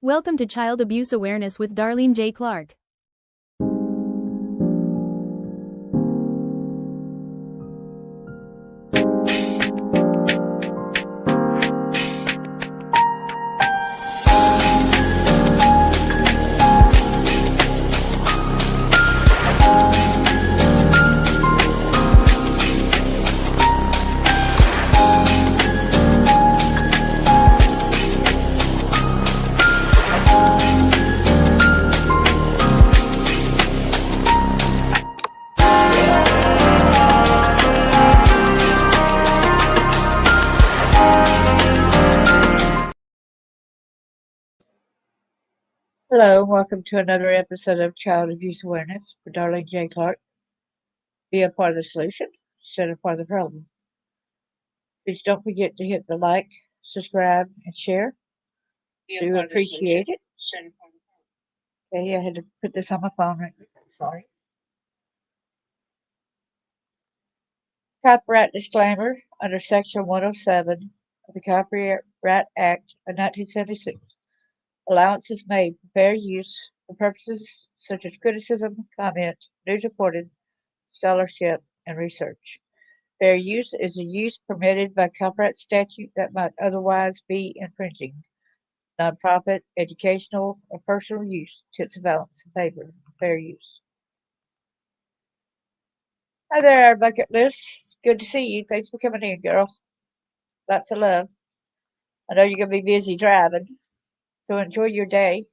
Welcome to Child Abuse Awareness with Darlene J. Clark. Hello, and welcome to another episode of Child Abuse Awareness with Darlene J. Clark. Be a part of the solution instead of part of the problem. Please don't forget to hit the like, subscribe, and share. We appreciate it. Okay, I had to put this on my phone right quick. Sorry. Copyright disclaimer under Section 107 of the Copyright Act of 1976. Allowance is made for fair use for purposes such as criticism, comment, news reporting, scholarship, and research. Fair use is a use permitted by copyright statute that might otherwise be infringing. Nonprofit, educational, or personal use tips balance in favor of fair use. Hi there, our bucket list. Good to see you. Thanks for coming in, girl. Lots of love. I know you're going to be busy driving, so enjoy your day.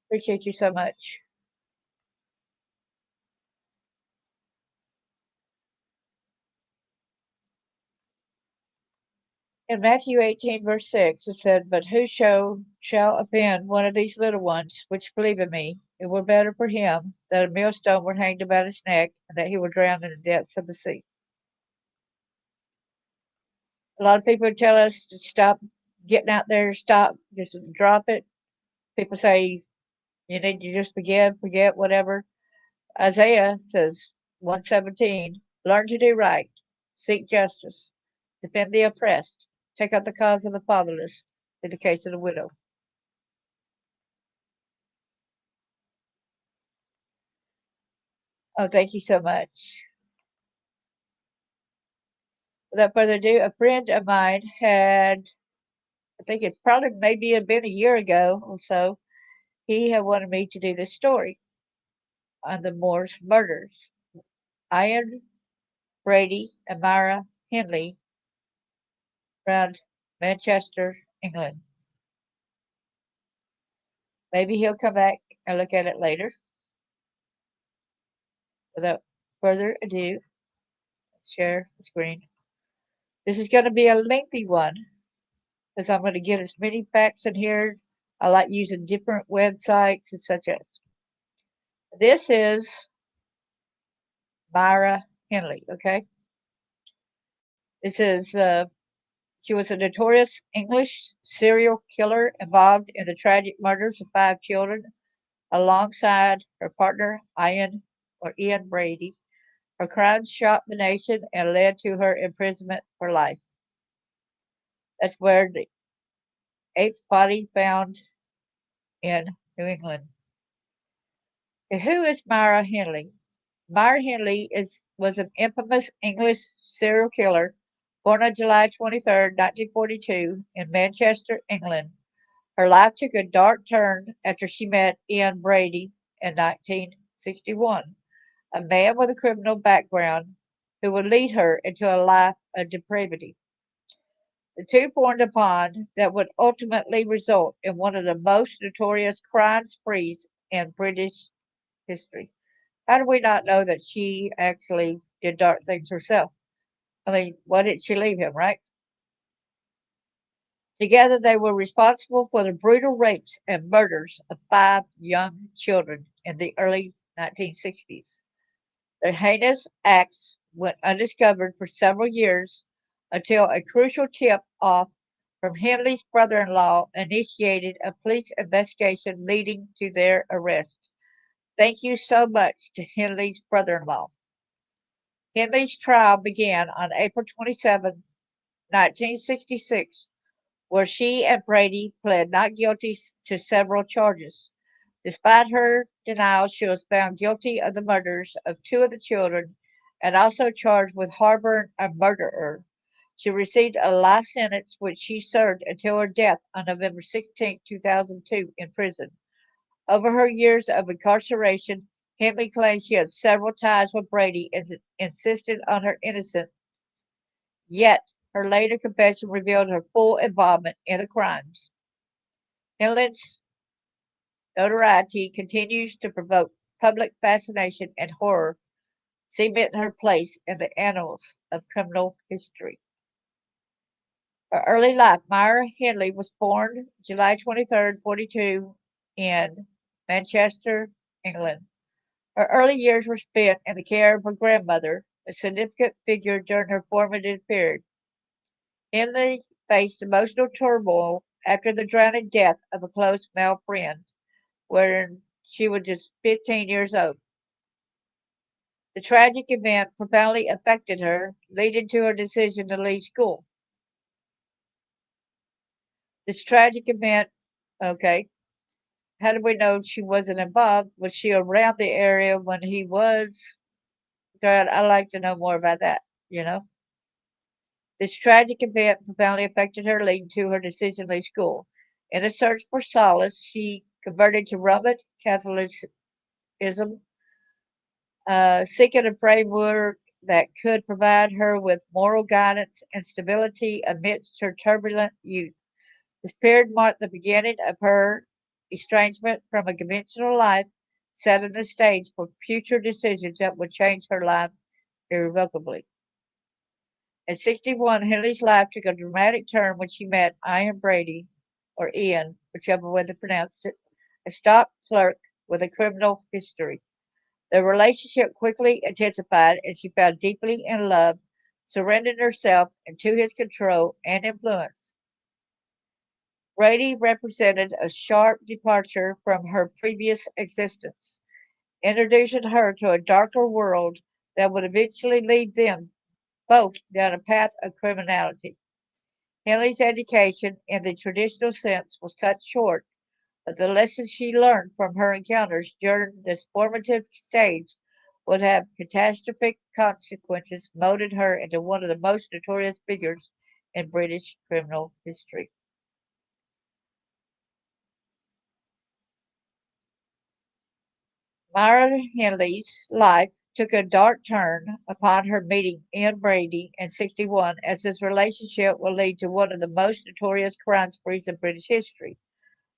Appreciate you so much. In Matthew 18, verse 6, it said, But whoso shall offend one of these little ones which believe in me, it were better for him that a millstone were hanged about his neck, and that he were drowned in the depths of the sea. A lot of people tell us to stop getting out there, stop, just drop it. People say you need to just forget, whatever. Isaiah says, 117, learn to do right, seek justice, defend the oppressed, take out the cause of the fatherless, in the case of the widow. Oh, thank you so much. Without further ado, a friend of mine had, I think it's probably maybe had been a year ago or so, he had wanted me to do this story on the Moore's murders. Ian, Brady, and Myra Hindley around Manchester, England. Maybe he'll come back and look at it later. Without further ado, share the screen. This is going to be a lengthy one because I'm going to get as many facts in here. I like using different websites and such as. This is Myra Hindley, okay? This is, she was a notorious English serial killer involved in the tragic murders of 5 children alongside her partner, Ian Brady. Her crimes shocked the nation and led to her imprisonment for life. That's where the 8th body found in New England. And who is Myra Hindley? Myra Hindley was an infamous English serial killer born on July 23, 1942 in Manchester, England. Her life took a dark turn after she met Ian Brady in 1961, a man with a criminal background who would lead her into a life of depravity. The two formed a bond that would ultimately result in one of the most notorious crime sprees in British history. How do we not know that she actually did dark things herself? I mean, why didn't she leave him, right? Together, they were responsible for the brutal rapes and murders of 5 young children in the early 1960s. Their heinous acts went undiscovered for several years until a crucial tip-off from Hindley's brother-in-law initiated a police investigation leading to their arrest. Thank you so much to Hindley's brother-in-law. Hindley's trial began on April 27, 1966, where she and Brady pled not guilty to several charges. Despite her denial, she was found guilty of the murders of two of the children and also charged with harboring a murderer. She received a life sentence, which she served until her death on November 16, 2002, in prison. Over her years of incarceration, Hindley claimed she had several ties with Brady and insisted on her innocence, yet her later confession revealed her full involvement in the crimes. Hindley's notoriety continues to provoke public fascination and horror, cementing her place in the annals of criminal history. Her early life. Myra Hindley was born July 23, 1942, in Manchester, England. Her early years were spent in the care of her grandmother, a significant figure during her formative period. Hindley faced emotional turmoil after the drowning death of a close male friend, when she was just 15 years old. The tragic event profoundly affected her, leading to her decision to leave school. This tragic event, okay, how do we know she wasn't involved? Was she around the area when he was? I'd like to know more about that, you know? This tragic event profoundly affected her, leading to her decision to leave school. In a search for solace, she converted to Roman Catholicism, seeking a framework that could provide her with moral guidance and stability amidst her turbulent youth. This period marked the beginning of her estrangement from a conventional life, setting the stage for future decisions that would change her life irrevocably. At 61, Hindley's life took a dramatic turn when she met Ian Brady, or Ian, whichever way they pronounced it, a stock clerk with a criminal history. Their relationship quickly intensified, and she fell deeply in love, surrendering herself into his control and influence. Brady represented a sharp departure from her previous existence, introducing her to a darker world that would eventually lead them both down a path of criminality. Henley's education, in the traditional sense, was cut short, but the lessons she learned from her encounters during this formative stage would have catastrophic consequences, molding her into one of the most notorious figures in British criminal history. Myra Hindley's life took a dark turn upon her meeting Ian Brady in 61, as this relationship will lead to one of the most notorious crime sprees in British history.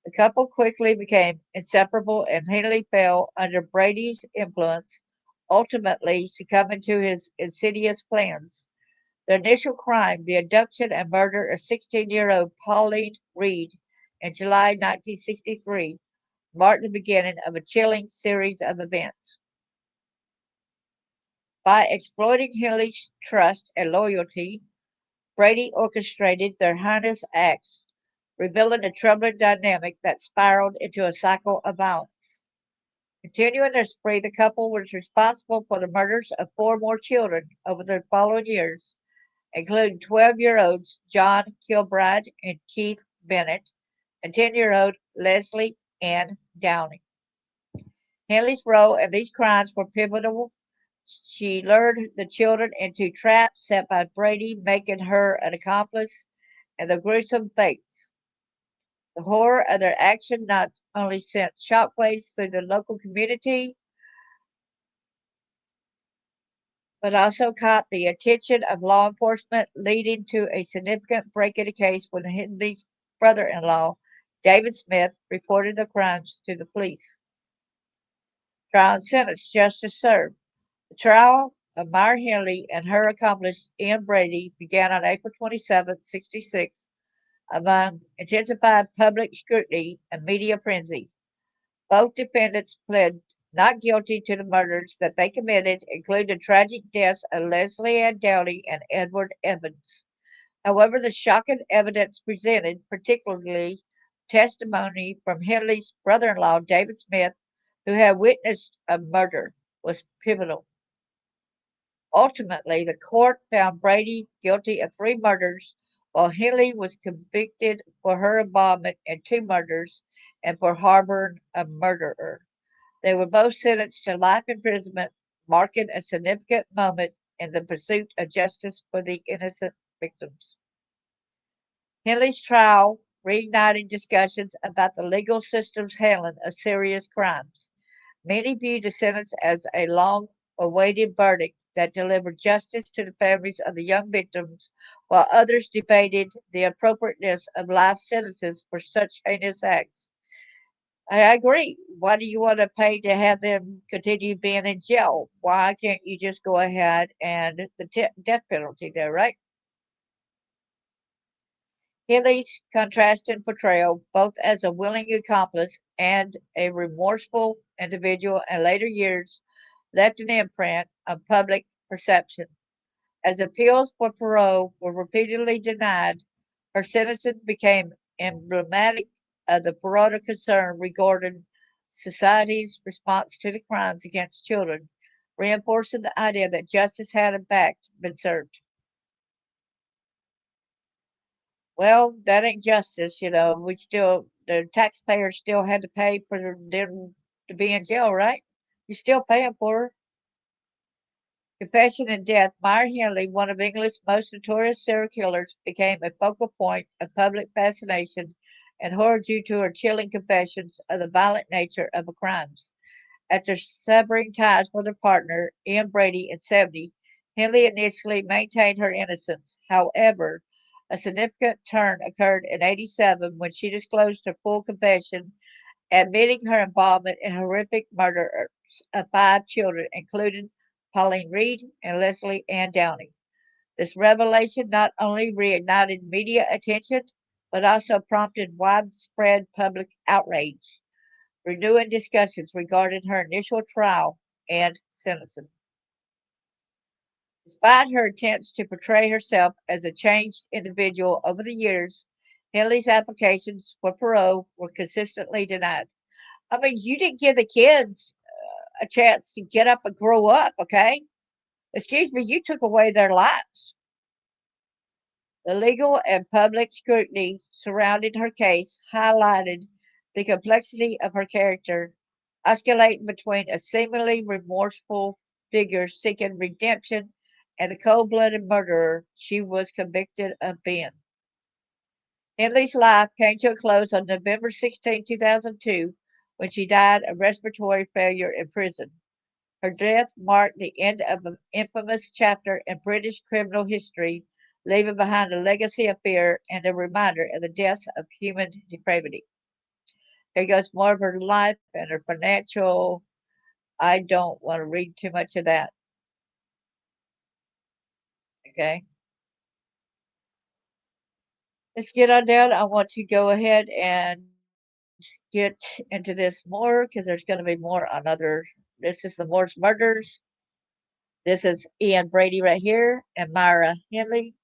The couple quickly became inseparable, and Hindley fell under Brady's influence, ultimately succumbing to his insidious plans. The initial crime, the abduction and murder of 16-year-old Pauline Reade in July 1963, marked the beginning of a chilling series of events. By exploiting Hindley's trust and loyalty, Brady orchestrated their heinous acts, revealing a troubling dynamic that spiraled into a cycle of violence. Continuing their spree, the couple was responsible for the murders of four more children over the following years, including 12-year-olds John Kilbride and Keith Bennett and 10-year-old Lesley Ann Downey. Hindley's role in these crimes were pivotal. She lured the children into traps set by Brady, making her an accomplice in the gruesome fates. The horror of their action not only sent shockwaves through the local community, but also caught the attention of law enforcement, leading to a significant break in the case when Hindley's brother in law, David Smith, reported the crimes to the police. Trial and sentence justice served. The trial of Myra Hindley and her accomplice Ian Brady began on April 27, 66, among intensified public scrutiny and media frenzy. Both defendants pled not guilty to the murders that they committed, including the tragic deaths of Lesley Ann Downey and Edward Evans. However, the shocking evidence presented, particularly testimony from Hindley's brother in law, David Smith, who had witnessed a murder, was pivotal. Ultimately, the court found Brady guilty of 3 murders, while Hindley was convicted for her involvement in 2 murders and for harboring a murderer. They were both sentenced to life imprisonment, marking a significant moment in the pursuit of justice for the innocent victims. Hindley's trial reignited discussions about the legal system's handling of serious crimes. Many viewed the sentence as a long awaited verdict that delivered justice to the families of the young victims, while others debated the appropriateness of life sentences for such heinous acts. I agree. Why do you want to pay to have them continue being in jail? Why can't you just go ahead and the death penalty there, right? Healy's contrasting portrayal, both as a willing accomplice and a remorseful individual in later years, left an imprint on public perception. As appeals for parole were repeatedly denied, her sentencing became emblematic of the broader concern regarding society's response to the crimes against children, reinforcing the idea that justice had in fact been served. Well, that ain't justice, the taxpayers still had to pay for them to be in jail, right? You're still paying for her. Confession and death, Myra Hindley, one of England's most notorious serial killers, became a focal point of public fascination and horror due to her chilling confessions of the violent nature of her crimes. After severing ties with her partner, Ian Brady, in 70, Hindley initially maintained her innocence. However, a significant turn occurred in 87 when she disclosed her full confession, admitting her involvement in horrific murders of 5 children, including Pauline Reade and Lesley Ann Downey. This revelation not only reignited media attention, but also prompted widespread public outrage, renewing discussions regarding her initial trial and sentencing. Despite her attempts to portray herself as a changed individual over the years, Henley's applications for parole were consistently denied. I mean, you didn't give the kids a chance to get up and grow up, okay? Excuse me, you took away their lives. The legal and public scrutiny surrounding her case highlighted the complexity of her character, oscillating between a seemingly remorseful figure seeking redemption and the cold blooded murderer she was convicted of being. Henley's life came to a close on November 16, 2002, when she died of respiratory failure in prison. Her death marked the end of an infamous chapter in British criminal history, leaving behind a legacy of fear and a reminder of the depths of human depravity. Here goes more of her life and her financial. I don't want to read too much of that. Okay. Let's get on down. I want to go ahead and get into this more because there's going to be more on other. This is the Moore's murders. This is Ian Brady right here and Myra Hindley.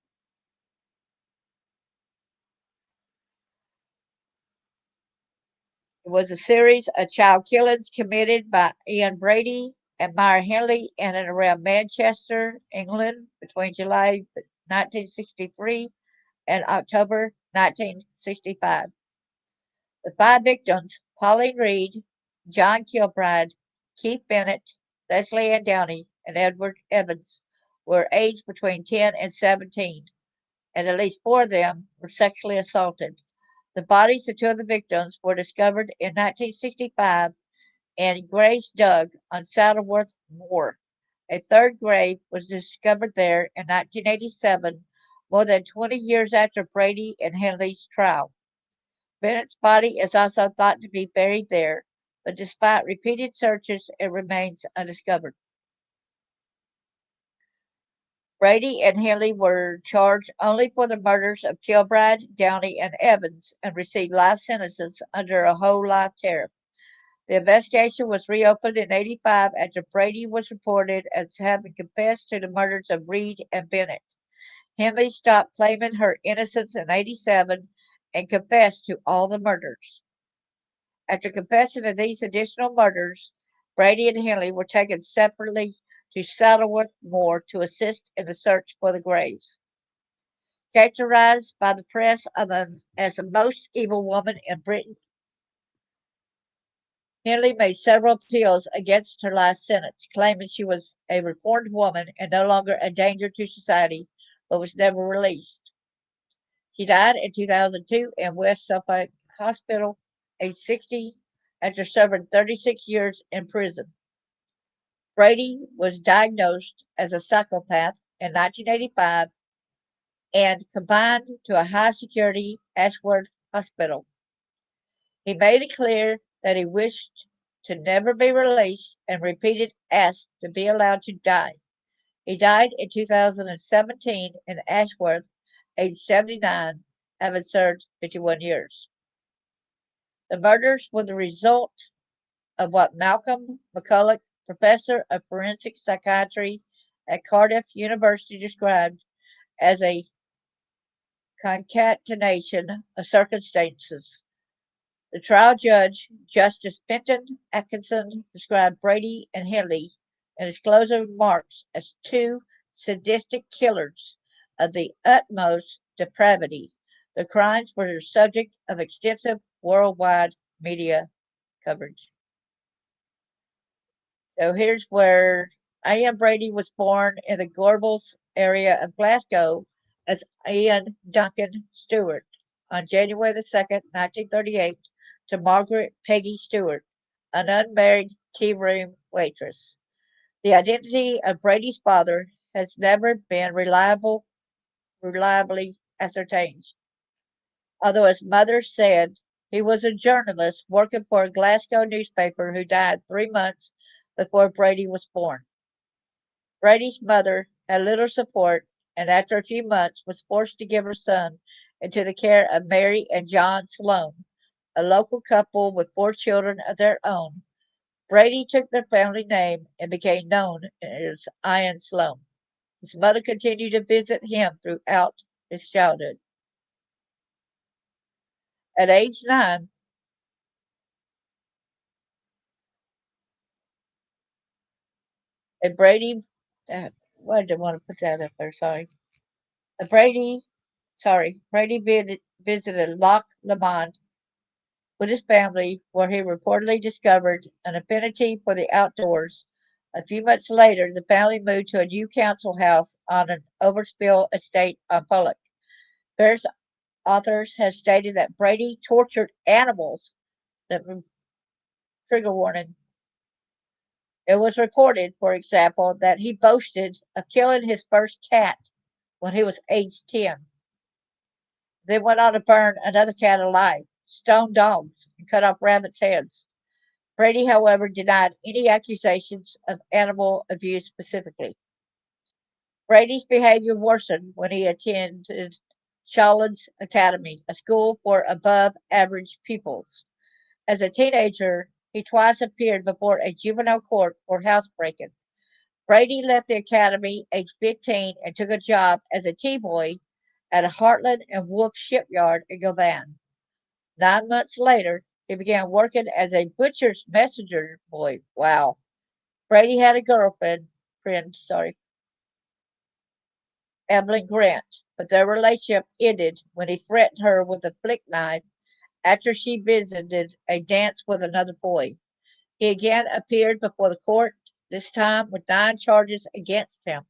It was a series of child killings committed by Ian Brady and Myra Hindley in and around Manchester, England, between July 1963 and October 1965. The 5 victims, Pauline Reade, John Kilbride, Keith Bennett, Lesley Ann Downey, and Edward Evans, were aged between 10 and 17, and at least 4 of them were sexually assaulted. The bodies of 2 of the victims were discovered in 1965 in graves dug on Saddleworth Moor. A third grave was discovered there in 1987, more than 20 years after Brady and Henley's trial. Bennett's body is also thought to be buried there, but despite repeated searches, it remains undiscovered. Brady and Henley were charged only for the murders of Kilbride, Downey, and Evans and received life sentences under a whole life tariff. The investigation was reopened in 85 after Brady was reported as having confessed to the murders of Reade and Bennett. Henley stopped claiming her innocence in 87 and confessed to all the murders. After confessing to these additional murders, Brady and Henley were taken separately to Saddleworth Moor to assist in the search for the graves. Characterized by the press as the most evil woman in Britain, Hindley made several appeals against her last sentence, claiming she was a reformed woman and no longer a danger to society, but was never released. She died in 2002 in West Suffolk Hospital, aged 60, after serving 36 years in prison. Brady was diagnosed as a psychopath in 1985 and confined to a high security Ashworth hospital. He made it clear that he wished to never be released and repeatedly asked to be allowed to die. He died in 2017 in Ashworth, aged 79, having served 51 years. The murders were the result of what Malcolm McCulloch, professor of forensic psychiatry at Cardiff University, described as a concatenation of circumstances. The trial judge, Justice Fenton Atkinson, described Brady and Hindley in his closing remarks as two sadistic killers of the utmost depravity. The crimes were the subject of extensive worldwide media coverage. So here's where Ian Brady was born in the Gorbals area of Glasgow as Ian Duncan Stewart on January the 2nd, 1938, to Margaret Peggy Stewart, an unmarried tea room waitress. The identity of Brady's father has never been reliably ascertained, although his mother said he was a journalist working for a Glasgow newspaper who died 3 months before Brady was born. Brady's mother had little support and after a few months was forced to give her son into the care of Mary and John Sloan, a local couple with 4 children of their own. Brady took their family name and became known as Ian Sloan. His mother continued to visit him throughout his childhood. At age 9, and Brady, why did I want to put that up there? Sorry. Brady, Brady visited Loch Lomond with his family, where he reportedly discovered an affinity for the outdoors. A few months later, the family moved to a new council house on an overspill estate on Pollock. Various authors have stated that Brady tortured animals. That trigger warning. It was reported, for example, that he boasted of killing his first cat when he was age 10. Then went on to burn another cat alive, stone dogs, and cut off rabbits' heads. Brady, however, denied any accusations of animal abuse specifically. Brady's behavior worsened when he attended Shawlands Academy, a school for above average pupils. As a teenager, he twice appeared before a juvenile court for housebreaking. Brady left the academy age 15 and took a job as a tea boy at a Heartland and Wolf shipyard in Govan. 9 months later, he began working as a butcher's messenger boy. Wow. Brady had a friend, Evelyn Grant, but their relationship ended when he threatened her with a flick knife after she visited a dance with another boy. He again appeared before the court, this time with 9 charges against him.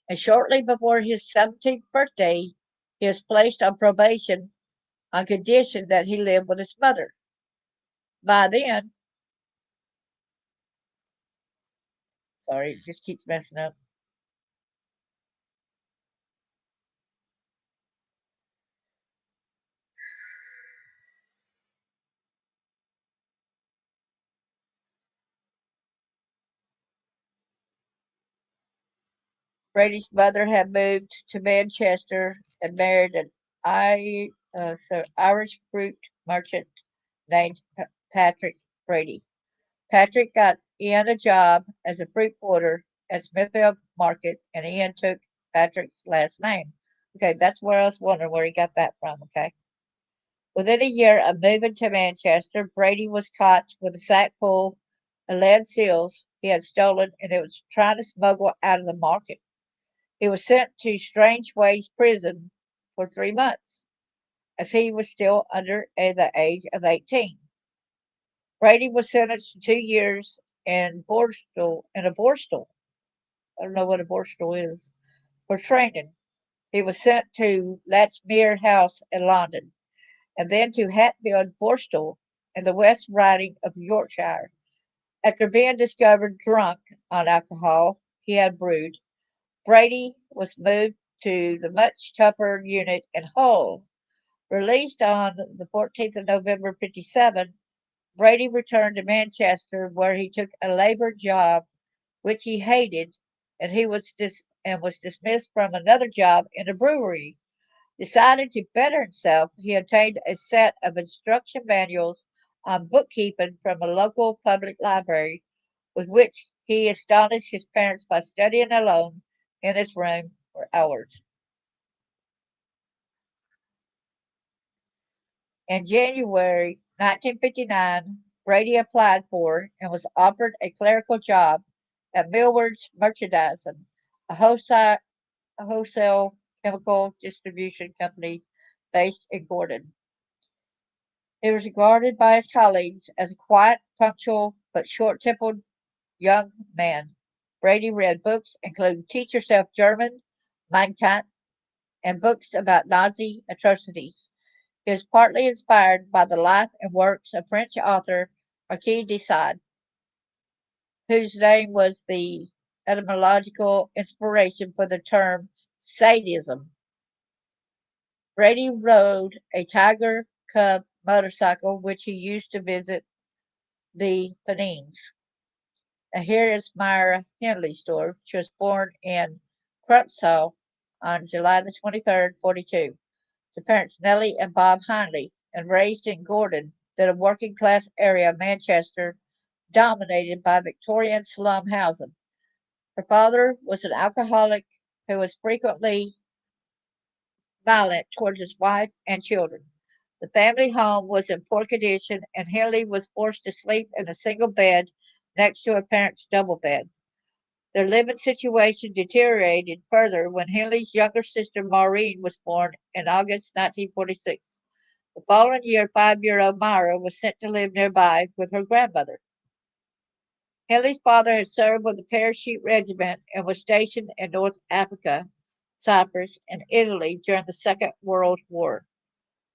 And shortly before his 17th birthday, he was placed on probation on condition that he lived with his mother. By then, sorry, it just keeps messing up. Brady's mother had moved to Manchester and married an Irish fruit merchant named Patrick Brady. Patrick got Ian a job as a fruit porter at Smithfield Market, and Ian took Patrick's last name. Okay, that's where I was wondering where he got that from. Okay. Within a year of moving to Manchester, Brady was caught with a sack full of lead seals. he had stolen and it was trying to smuggle out of the market. He was sent to Strange Ways prison for 3 months, as he was still under the age of 18. Brady was sentenced to 2 years in a borstal. I don't know what a borstal is, for training. He was sent to Latchmere House in London, and then to Hatfield Borstal in the West Riding of Yorkshire. After being discovered drunk on alcohol he had brewed, Brady was moved to the much tougher unit in Hull. Released on the 14th of November 57, Brady returned to Manchester where he took a labor job which he hated, and was dismissed from another job in a brewery. Decided to better himself, he obtained a set of instruction manuals on bookkeeping from a local public library, with which he astonished his parents by studying alone in his room for hours. In January 1959, Brady applied for and was offered a clerical job at Millward's Merchandising, a wholesale chemical distribution company based in Gordon. He was regarded by his colleagues as a quiet, punctual, but short-tempered young man. Brady read books including Teach Yourself German, Mein Kampf, and books about Nazi atrocities. He was partly inspired by the life and works of French author Marquis de Sade, whose name was the etymological inspiration for the term sadism. Brady rode a Tiger Cub motorcycle, which he used to visit the Pennines. And here is Myra Hindley's story. She was born in Crumpsall on July the 23rd, 42, to parents Nellie and Bob Hindley, and raised in Gordon, then a working class area of Manchester dominated by Victorian slum housing. Her father was an alcoholic who was frequently violent towards his wife and children. The family home was in poor condition, and Hindley was forced to sleep in a single bed next to her parents' double bed. Their living situation deteriorated further when Hindley's younger sister Maureen was born in August 1946. The following year, 5-year-old Myra was sent to live nearby with her grandmother. Hindley's father had served with the Parachute Regiment and was stationed in North Africa, Cyprus, and Italy during the Second World War.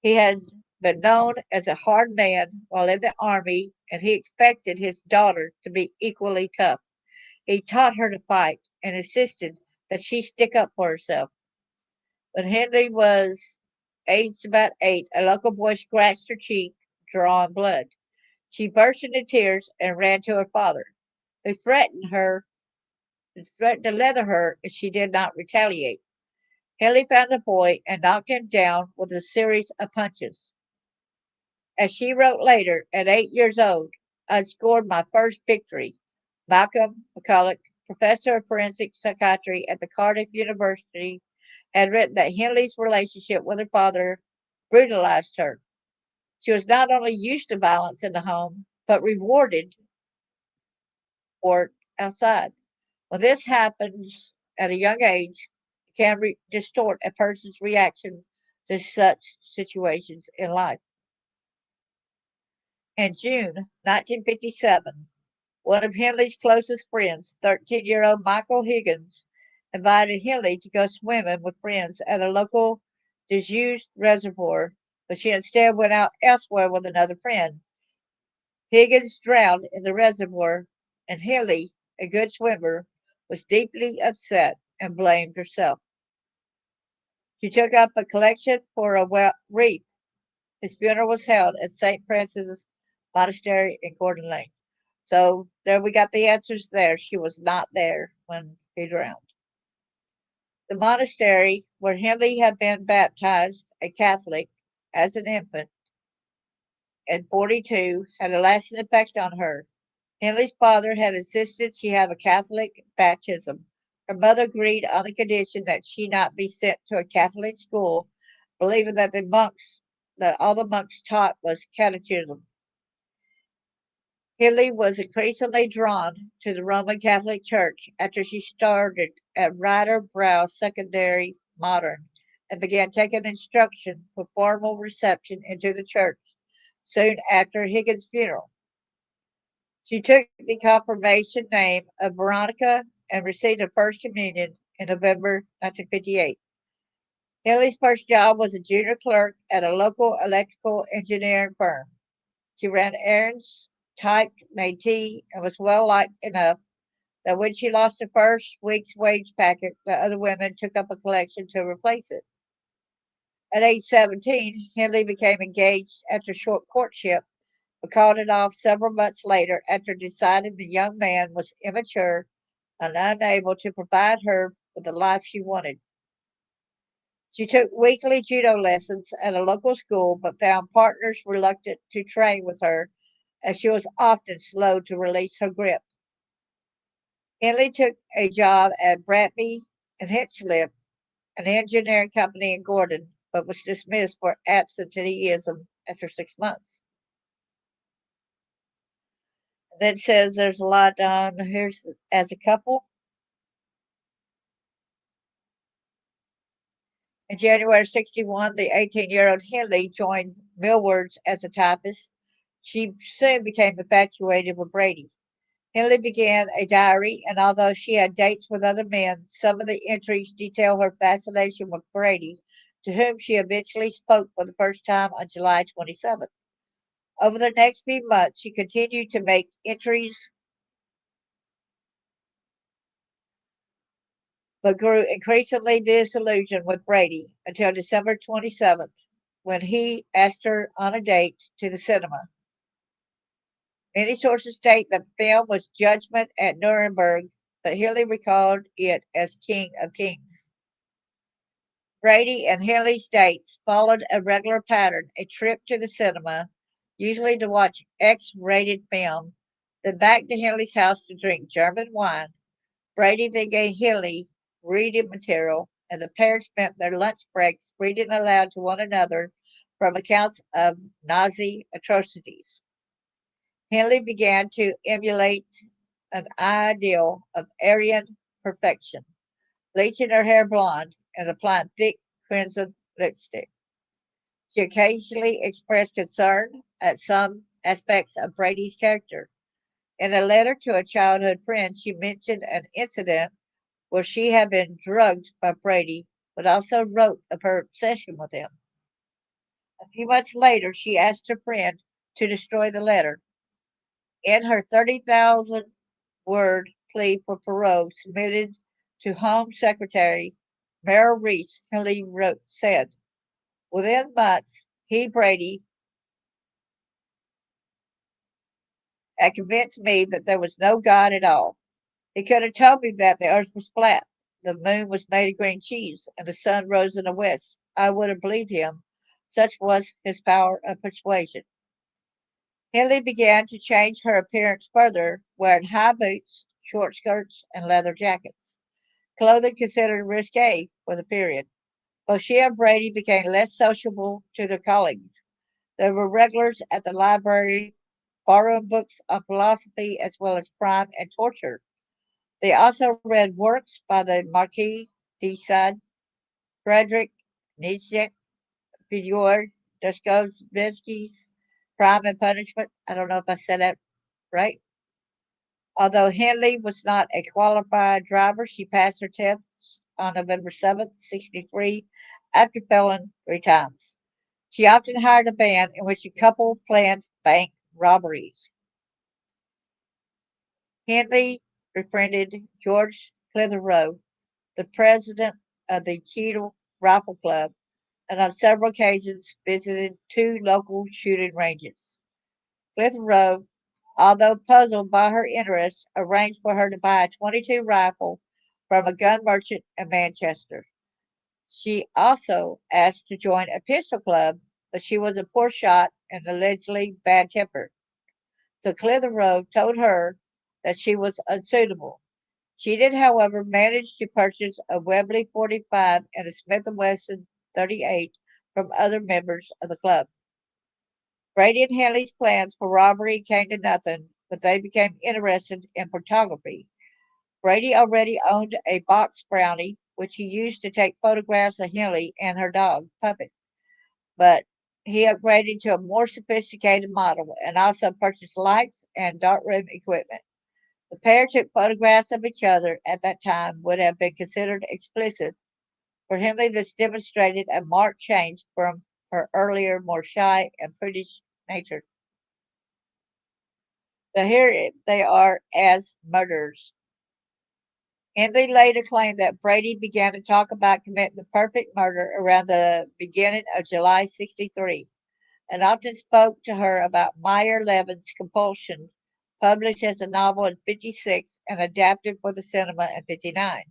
He had been known as a hard man while in the army, and he expected his daughter to be equally tough. He taught her to fight and insisted that she stick up for herself. When Hindley was aged about 8, a local boy scratched her cheek, drawing blood. She burst into tears and ran to her father, who threatened to leather her if she did not retaliate. Hindley found the boy and knocked him down with a series of punches. As she wrote later, at 8 years old, I scored my first victory. Malcolm McCulloch, professor of forensic psychiatry at the Cardiff University, had written that Hindley's relationship with her father brutalized her. She was not only used to violence in the home, but rewarded for it outside. When this happens at a young age, it can distort a person's reaction to such situations in life. In June 1957, one of Hindley's closest friends, 13-year-old Michael Higgins, invited Hindley to go swimming with friends at a local disused reservoir, but she instead went out elsewhere with another friend. Higgins drowned in the reservoir, and Hindley, a good swimmer, was deeply upset and blamed herself. She took up a collection for a wreath. His funeral was held at St. Francis Monastery in Gordon Lane. So there we got the answers there. She was not there when he drowned. The monastery where Hindley had been baptized, a Catholic, as an infant in 42, had a lasting effect on her. Hindley's father had insisted she have a Catholic baptism. Her mother agreed on the condition that she not be sent to a Catholic school, believing that all the monks taught was catechism. Hindley was increasingly drawn to the Roman Catholic Church after she started at Ryder Brow Secondary Modern and began taking instruction for formal reception into the church soon after Higgins' funeral. She took the confirmation name of Veronica and received her first communion in November 1958. Hindley's first job was a junior clerk at a local electrical engineering firm. She ran errands, typed, made tea, and was well liked enough that when she lost her first week's wage packet, the other women took up a collection to replace it. At age 17, Hindley became engaged after a short courtship, but called it off several months later after deciding the young man was immature and unable to provide her with the life she wanted. She took weekly judo lessons at a local school, but found partners reluctant to train with her as she was often slow to release her grip. Henley took a job at Bradby and Hitchlip, an engineering company in Gordon, but was dismissed for absenteeism after 6 months. Then says there's a lot on here's as a couple. In January 61, the 18-year-old Henley joined Millwards as a typist. She soon became infatuated with Brady. Henley began a diary, and although she had dates with other men, some of the entries detail her fascination with Brady, to whom she eventually spoke for the first time on July 27th. Over the next few months, she continued to make entries, but grew increasingly disillusioned with Brady until December 27th, when he asked her on a date to the cinema. Many sources state that the film was Judgment at Nuremberg, but Henley recalled it as King of Kings. Brady and Henley's dates followed a regular pattern: a trip to the cinema, usually to watch X rated film, then back to Henley's house to drink German wine. Brady then gave Henley reading material, and the pair spent their lunch breaks reading aloud to one another from accounts of Nazi atrocities. Henley began to emulate an ideal of Aryan perfection, bleaching her hair blonde and applying thick crimson lipstick. She occasionally expressed concern at some aspects of Brady's character. In a letter to a childhood friend, she mentioned an incident where she had been drugged by Brady, but also wrote of her obsession with him. A few months later, she asked her friend to destroy the letter. In her 30,000 word plea for parole submitted to Home Secretary Myra Reade, Hindley said, within months, he, Brady, had convinced me that there was no God at all. He could have told me that the earth was flat, the moon was made of green cheese, and the sun rose in the west. I would have believed him. Such was his power of persuasion. Hindley began to change her appearance further, wearing high boots, short skirts, and leather jackets, clothing considered risque for the period. Both she and Brady became less sociable to their colleagues. They were regulars at the library, borrowing books on philosophy as well as crime and torture. They also read works by the Marquis de Sade, Frederick Nietzsche, Fyodor Dostoevsky's Crime and Punishment. I don't know if I said that right. Although Hindley was not a qualified driver, she passed her test on November 7th, 63, after failing 3 times. She often hired a band in which a couple planned bank robberies. Hindley befriended George Clitheroe, the president of the Cheadle Rifle Club, and on several occasions visited 2 local shooting ranges. Clitheroe, although puzzled by her interest, arranged for her to buy a 22 rifle from a gun merchant in Manchester. She also asked to join a pistol club, but she was a poor shot and allegedly bad tempered. So Clitheroe told her that she was unsuitable. She did, however, manage to purchase a Webley 45 and a Smith& Wesson 38 from other members of the club. Brady and Henley's plans for robbery came to nothing but they became interested in photography. Brady already owned a box brownie, which he used to take photographs of Hindley and her dog, Puppet, but he upgraded to a more sophisticated model and also purchased lights and darkroom equipment. The pair took photographs of each other at that time would have been considered explicit. For Hindley, this demonstrated a marked change from her earlier, more shy and prudish nature. So here they are as murderers. Hindley later claimed that Brady began to talk about committing the perfect murder around the beginning of July 63, and often spoke to her about Meyer Levin's Compulsion, published as a novel in 56 and adapted for the cinema in 59.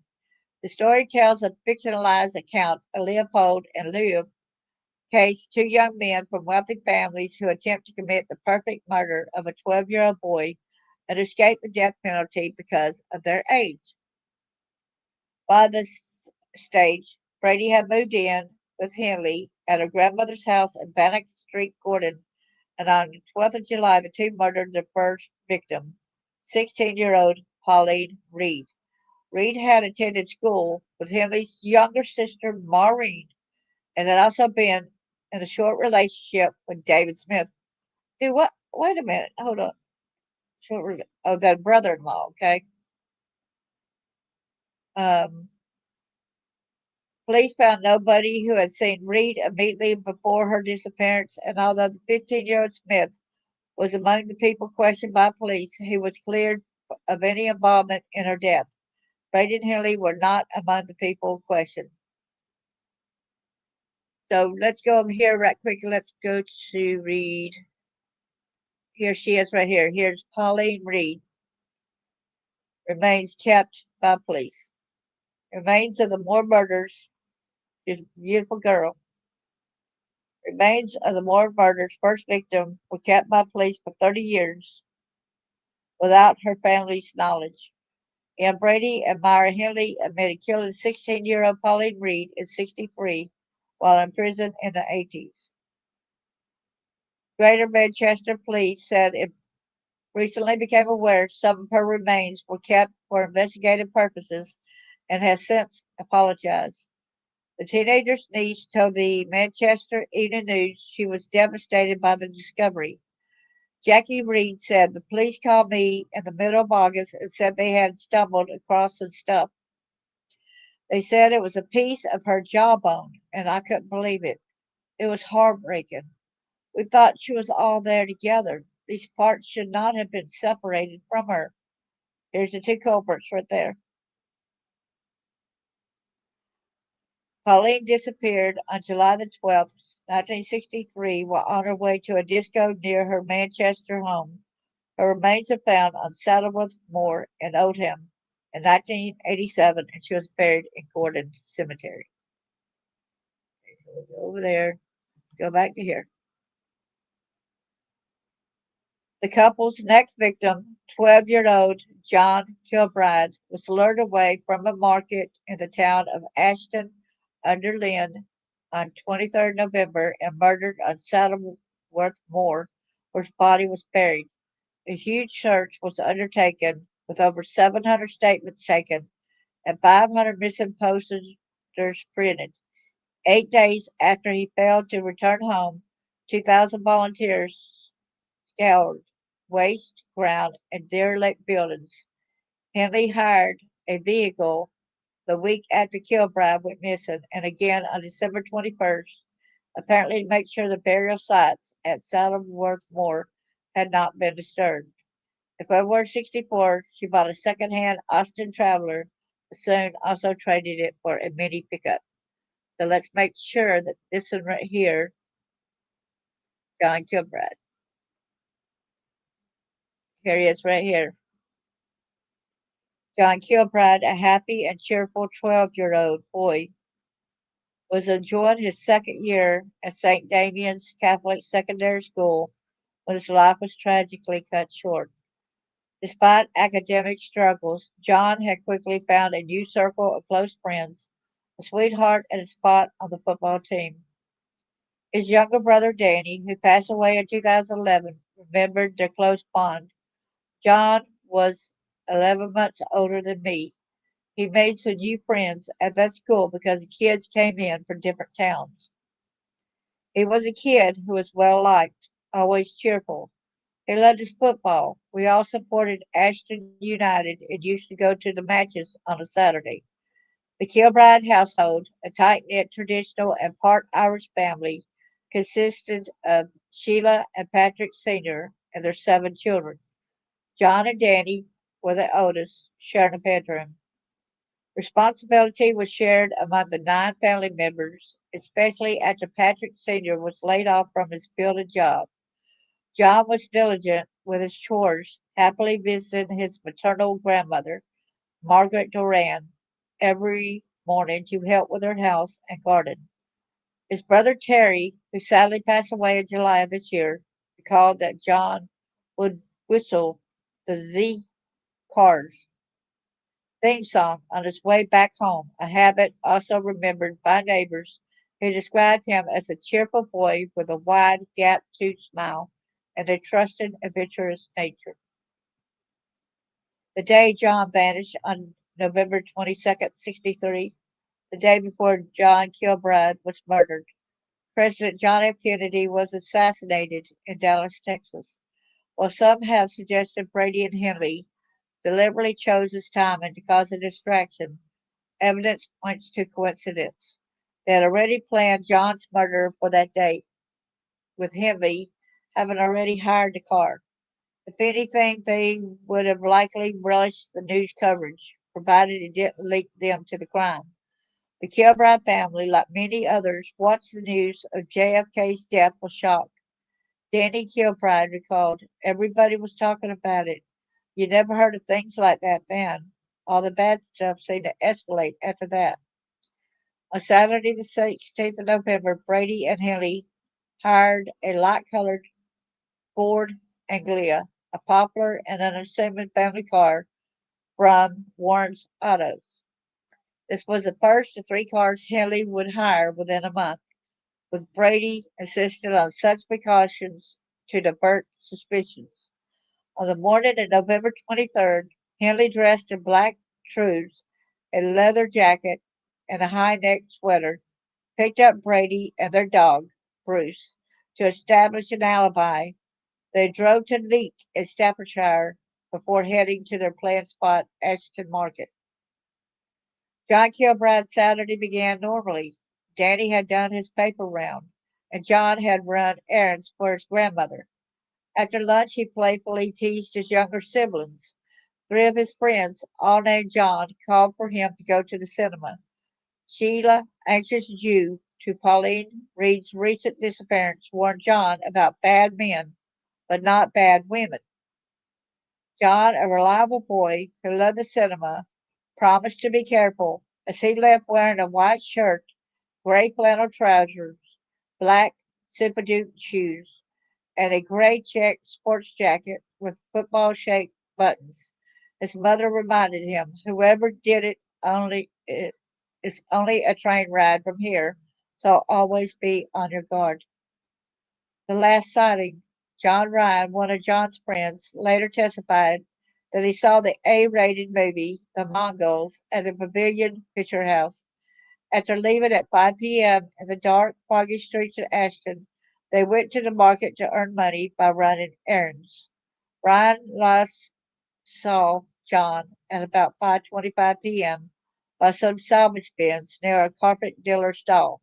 The story tells a fictionalized account of Leopold and Lew case, two young men from wealthy families who attempt to commit the perfect murder of a 12-year-old boy and escape the death penalty because of their age. By this stage, Brady had moved in with Hindley at her grandmother's house in Bannock Street, Gordon, and on the 12th of July, the two murdered their first victim, 16-year-old Pauline Reade. Reade had attended school with Hindley's younger sister, Maureen, and had also been in a short relationship with David Smith. Dude, what? Wait a minute. Hold on. Oh, that brother-in-law. Okay. Um, Police found nobody who had seen Reade immediately before her disappearance, and although the 15-year-old Smith was among the people questioned by police, he was cleared of any involvement in her death. Brady and Hindley were not among the people questioned. So let's go over here right quick. Let's go to Reade. Here she is right here. Here's Pauline Reade. Remains kept by police. Remains of the Moore murders. She's a beautiful girl. Remains of the Moore murders' first victim were kept by police for 30 years without her family's knowledge. And Brady and Myra Hindley admitted killing 16-year-old Pauline Reade in 63 while in prison in the 80s. Greater Manchester Police said it recently became aware some of her remains were kept for investigative purposes and has since apologized. The teenager's niece told the Manchester Evening News she was devastated by the discovery. Jackie Reade said, "The police called me in the middle of August and said they had stumbled across some stuff. They said it was a piece of her jawbone, and I couldn't believe it. It was heartbreaking. We thought she was all there together. These parts should not have been separated from her." Here's the two culprits right there. Pauline disappeared on July the 12th, 1963, while on her way to a disco near her Manchester home. Her remains are found on Saddleworth Moor in Oldham in 1987, and she was buried in Gordon Cemetery. Okay, so we'll go over there, go back to here. The couple's next victim, 12-year-old John Kilbride, was lured away from a market in the town of Ashton under Lynn on 23rd November and murdered on Saddleworth Moor, where his body was buried. A huge search was undertaken with over 700 statements taken and 500 missing posters printed. 8 days after he failed to return home, 2,000 volunteers scoured waste, ground, and derelict buildings. Henley hired a vehicle the week after Kilbride went missing, and again on December 21st, apparently to make sure the burial sites at Saddleworth Moor had not been disturbed. In February 64, she bought a second-hand Austin Traveler, but soon also traded it for a mini pickup. So let's make sure that this one right here, John Kilbride. Here he is right here. John Kilbride, a happy and cheerful 12-year-old boy, was enjoying his second year at St. Damian's Catholic Secondary School when his life was tragically cut short. Despite academic struggles, John had quickly found a new circle of close friends, a sweetheart, and a spot on the football team. His younger brother Danny, who passed away in 2011, remembered their close bond. John was 11 months older than me. He made some new friends at that school because the kids came in from different towns. He was a kid who was well liked, always cheerful. He loved his football. We all supported Ashton United and used to go to the matches on a Saturday. The Kilbride household, a tight knit, traditional, and part Irish family, consisted of Sheila and Patrick Sr. and their 7 children. John and Danny were the oldest, sharing a bedroom. Responsibility was shared among the 9 family members, especially after Patrick Sr. was laid off from his fielded job. John was diligent with his chores, happily visiting his maternal grandmother, Margaret Doran, every morning to help with her house and garden. His brother Terry, who sadly passed away in July of this year, recalled that John would whistle the Z Cars theme song on his way back home, a habit also remembered by neighbors who described him as a cheerful boy with a wide, gap-toothed smile and a trusting, adventurous nature. The day John vanished on November 22nd, 63, the day before John Kilbride was murdered, President John F. Kennedy was assassinated in Dallas, Texas. While some have suggested Brady and Hindley deliberately chose this timing to cause a distraction, evidence points to coincidence. They had already planned John's murder for that date, with Hindley having already hired the car. If anything, they would have likely relished the news coverage, provided it didn't link them to the crime. The Kilbride family, like many others, watched the news of JFK's death with shock. Danny Kilbride recalled, "Everybody was talking about it. You never heard of things like that then. All the bad stuff seemed to escalate after that." On Saturday, the 16th of November, Brady and Henley hired a light-colored Ford Anglia, a popular and unassuming family car from Warren's Autos. This was the first of 3 cars Henley would hire within a month, with Brady insisting on such precautions to divert suspicions. On the morning of November 23rd, Henley, dressed in black trues, a leather jacket, and a high necked sweater, picked up Brady and their dog, Bruce, to establish an alibi. They drove to Leek in Staffordshire before heading to their planned spot, Ashton Market. John Kilbride's Saturday began normally. Danny had done his paper round, and John had run errands for his grandmother. After lunch, he playfully teased his younger siblings. 3 of his friends, all named John, called for him to go to the cinema. Sheila, anxious due to Pauline Reade's recent disappearance, warned John about bad men, but not bad women. John, a reliable boy who loved the cinema, promised to be careful as he left wearing a white shirt, gray flannel trousers, black Zipaduke shoes, and a gray check sports jacket with football shaped buttons. His mother reminded him, "Whoever did it's only a train ride from here, so always be on your guard." The last sighting, John Ryan, one of John's friends, later testified that he saw the A-rated movie, The Mongols, at the Pavilion Picture House. After leaving at 5 p.m. in the dark, foggy streets of Ashton, they went to the market to earn money by running errands. Ryan last saw John at about 5:25 p.m. by some salvage bins near a carpet dealer's stall.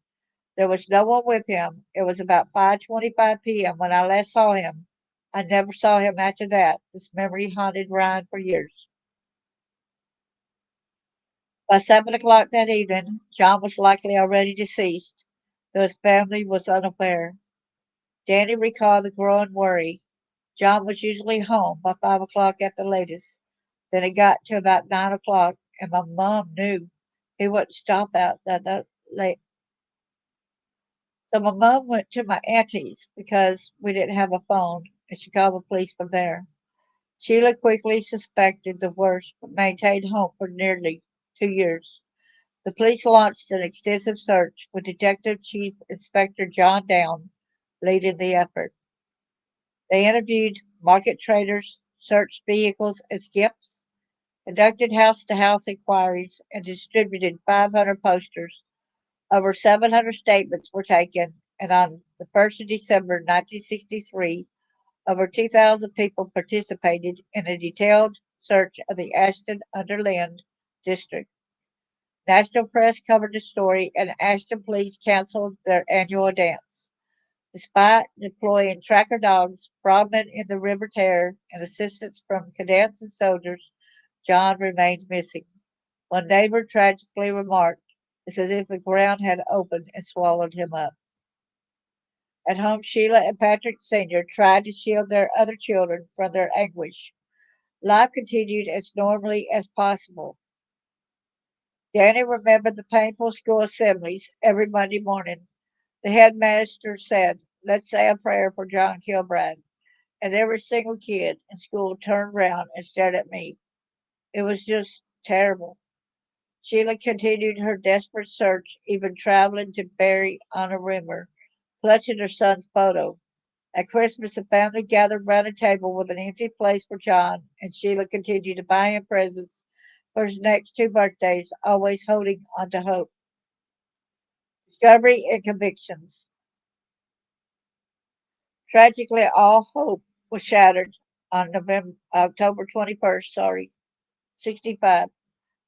There was no one with him. It was about 5:25 p.m. when I last saw him. I never saw him after that. This memory haunted Ryan for years. By 7 o'clock that evening, John was likely already deceased, though his family was unaware. Danny recalled the growing worry. John was usually home by 5 o'clock at the latest. Then it got to about 9 o'clock, and my mom knew he wouldn't stop out that late. So my mom went to my auntie's because we didn't have a phone, and she called the police from there. Sheila quickly suspected the worst, but maintained hope for nearly 2 years. The police launched an extensive search, with Detective Chief Inspector John Down leading the effort. They interviewed market traders, searched vehicles as gifts, conducted house-to-house inquiries, and distributed 500 posters. Over 700 statements were taken, and on the 1st of December 1963, over 2,000 people participated in a detailed search of the Ashton-under-Lyne district. National press covered the story, and Ashton police canceled their annual dance. Despite deploying tracker dogs, frogmen in the River Terror, and assistance from cadets and soldiers, John remained missing. One neighbor tragically remarked, "It's as if the ground had opened and swallowed him up." At home, Sheila and Patrick Sr. tried to shield their other children from their anguish. Life continued as normally as possible. Danny remembered the painful school assemblies every Monday morning. The headmaster said, "Let's say a prayer for John Kilbride." And every single kid in school turned round and stared at me. It was just terrible. Sheila continued her desperate search, even traveling to Barry on a rumor, clutching her son's photo. At Christmas, the family gathered round a table with an empty place for John, and Sheila continued to buy him presents for his next two birthdays, always holding on to hope. Discovery and convictions. Tragically, all hope was shattered on October 21st, 65,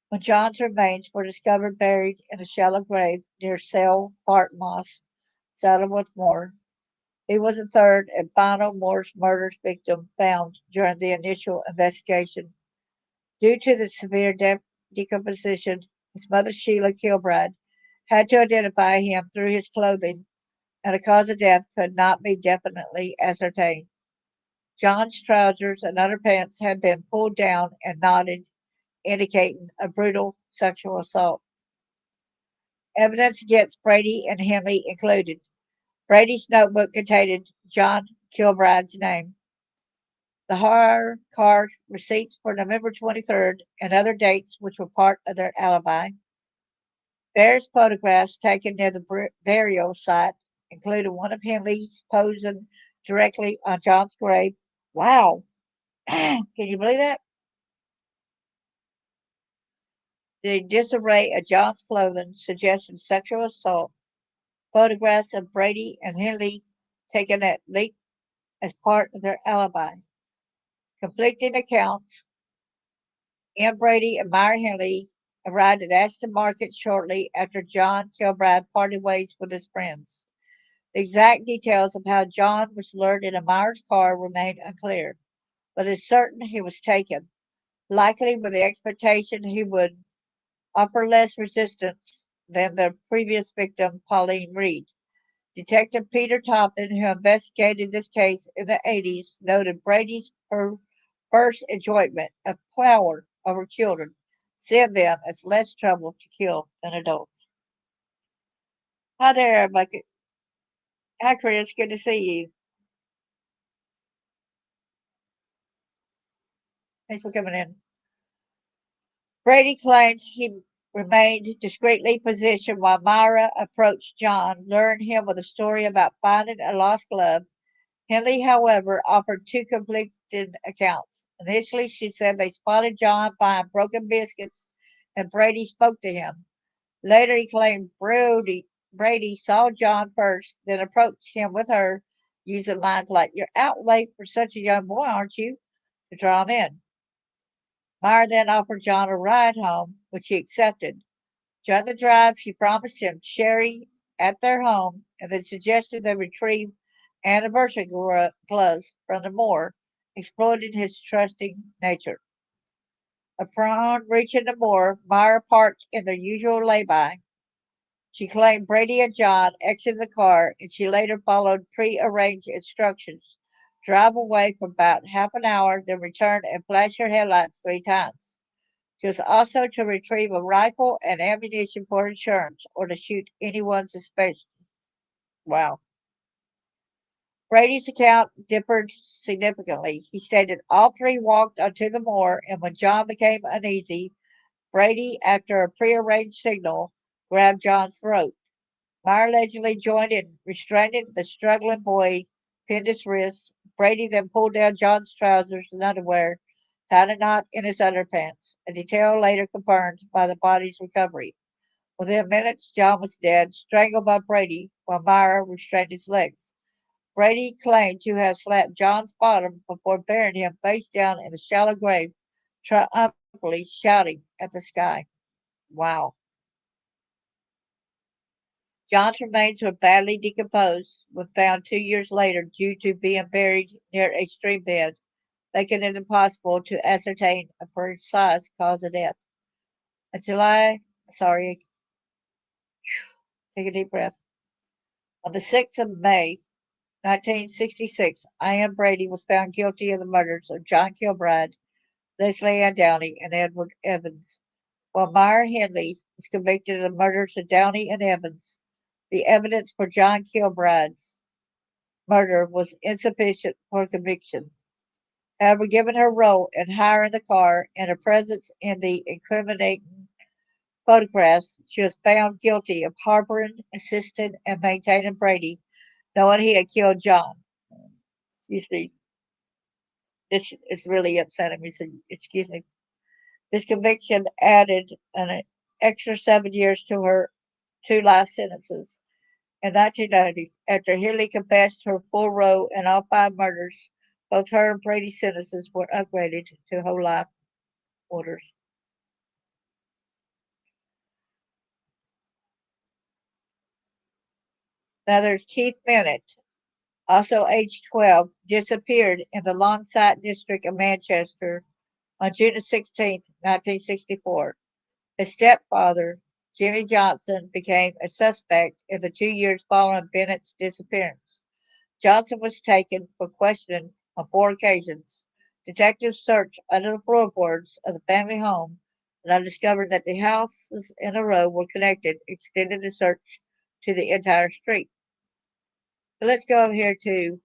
when John's remains were discovered buried in a shallow grave near Sale Park Moss, Saddleworth Moor. He was the third and final Morse murder victim found during the initial investigation. Due to the severe decomposition, his mother, Sheila Kilbride, had to identify him through his clothing, and the cause of death could not be definitely ascertained. John's trousers and underpants had been pulled down and knotted, indicating a brutal sexual assault. Evidence against Brady and Hindley included Brady's notebook containing John Kilbride's name, the hire car receipts for November 23rd, and other dates which were part of their alibi. Various photographs taken near the burial site, including one of Hindley's posing directly on John's grave. Wow! Can you believe that? The disarray of John's clothing suggested sexual assault. Photographs of Brady and Hindley taken at leak as part of their alibi. Conflicting accounts. M. Brady and Myra Hindley arrived at Ashton Market shortly after John Kilbride parted ways with his friends. The exact details of how John was lured into Myra's car remain unclear, but it's certain he was taken, likely with the expectation he would offer less resistance than the previous victim, Pauline Reade. Detective Peter Toppin, who investigated this case in the 80s, noted Brady's first enjoyment of power over children, seeing them as less trouble to kill than adults. Hi there, Mike. Hi, Chris. Good to see you. Thanks for coming in. Brady claims he remained discreetly positioned while Myra approached John, luring him with a story about finding a lost glove. Hindley, however, offered two conflicting accounts. Initially, she said they spotted John buying broken biscuits and Brady spoke to him. Later, he claimed Brady saw John first, then approached him with her, using lines like, "You're out late for such a young boy, aren't you?" to draw him in. Myra then offered John a ride home, which he accepted. During the drive, she promised him sherry at their home and then suggested they retrieve anniversary gloves from the moor, exploiting his trusting nature. Upon reaching the moor, Myra parked in their usual lay-by. She claimed Brady and John exited the car, and she later followed pre-arranged instructions. Drive away for about half an hour, then return and flash her headlights 3 times. She was also to retrieve a rifle and ammunition for insurance or to shoot anyone suspicious. Wow. Brady's account differed significantly. He stated all three walked onto the moor, and when John became uneasy, Brady, after a prearranged signal, grabbed John's throat. Myra allegedly joined in restraining the struggling boy, pinned his wrists, Brady then pulled down John's trousers and underwear, tied a knot in his underpants, a detail later confirmed by the body's recovery. Within minutes, John was dead, strangled by Brady, while Myra restrained his legs. Brady claimed to have slapped John's bottom before burying him face down in a shallow grave, triumphantly shouting at the sky. Wow. John's remains were badly decomposed when found 2 years later due to being buried near a stream bed, making it impossible to ascertain a precise cause of death. On July, sorry, take a deep breath. On the 6th of May, 1966, I.M. Brady was found guilty of the murders of John Kilbride, Lesley Ann Downey, and Edward Evans, while Myra Hindley was convicted of the murders of Downey and Evans. The evidence for John Kilbride's murder was insufficient for conviction. However, given her role in hiring the car and her presence in the incriminating photographs, she was found guilty of harboring, assisting, and maintaining Brady, knowing he had killed John. Excuse me. This is really upsetting me, so excuse me. This conviction added an extra 7 years to her 2 life sentences. In 1990, after Hindley confessed her full role in all 5 murders, both her and Brady's sentences were upgraded to whole life orders. Now there's Keith Bennett, also aged 12, disappeared in the Longsight district of Manchester on June 16, 1964. His stepfather, Jimmy Johnson, became a suspect in the 2 years following Bennett's disappearance. Johnson was taken for questioning on 4 occasions. Detectives searched under the floorboards of the family home and discovered that the houses in a row were connected, extending the search to the entire street. So let's go over here to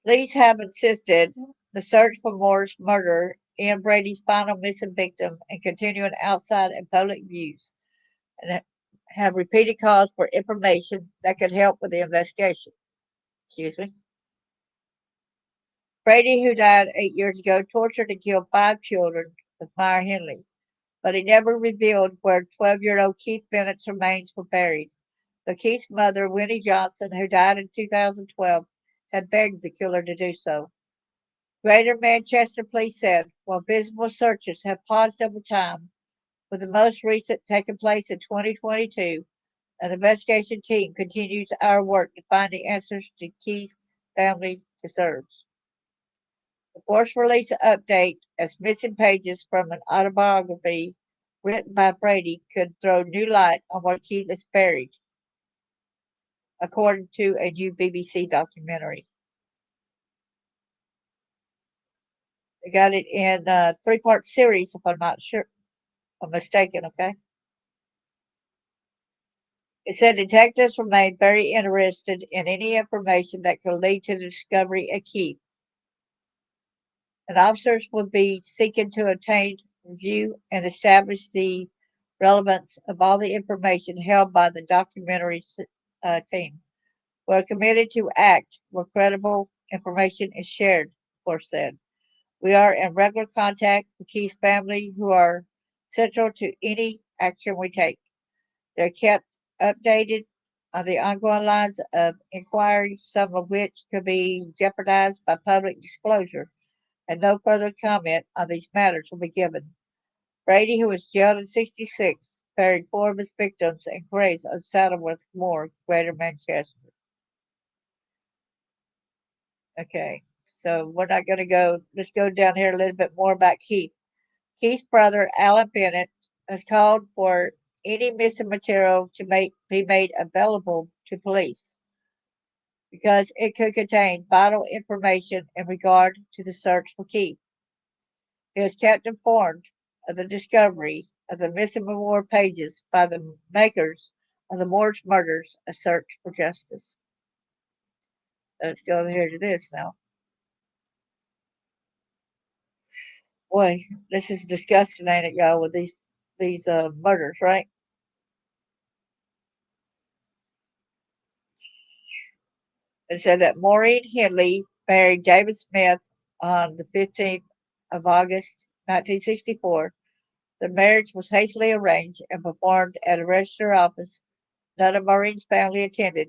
police have insisted the search for Moore's murder, Ian Brady's final missing victim, and continuing outside and public views, and have repeated calls for information that could help with the investigation. Excuse me. Brady, who died 8 years ago, tortured and killed 5 children with Myra Hindley, but he never revealed where 12-year-old Keith Bennett's remains were buried. Though Keith's mother, Winnie Johnson, who died in 2012, had begged the killer to do so. Greater Manchester Police said, while visible searches have paused over time, with the most recent taking place in 2022, an investigation team continues our work to find the answers to Keith's family deserves. The force released an update as missing pages from an autobiography written by Brady could throw new light on where Keith is buried, according to a new BBC documentary. They got it in a 3-part series, if I'm not sure, I'm mistaken, okay? It said detectives remain very interested in any information that could lead to the discovery of Keith, and officers would be seeking to obtain, review, and establish the relevance of all the information held by the documentary team. We're committed to act where credible information is shared, Force said. We are in regular contact with Keith's family, who are central to any action we take. They're kept updated on the ongoing lines of inquiry, some of which could be jeopardized by public disclosure, and no further comment on these matters will be given. Brady, who was jailed in '66, buried 4 of his victims in graves on Saddleworth Moor, Greater Manchester. Okay, so we're not going to go, let's go down here a little bit more about Keith. Keith's brother, Alan Bennett, has called for any missing material to be made available to police because it could contain vital information in regard to the search for Keith. He was kept informed of the discovery of the missing memorial pages by the makers of the Moore's murders, A Search for Justice. Let's go over here to this now. Boy, this is disgusting, ain't it, y'all, with these murders, right? It said that Maureen Hindley married David Smith on the 15th of August, 1964. The marriage was hastily arranged and performed at a register office. None of Maureen's family attended.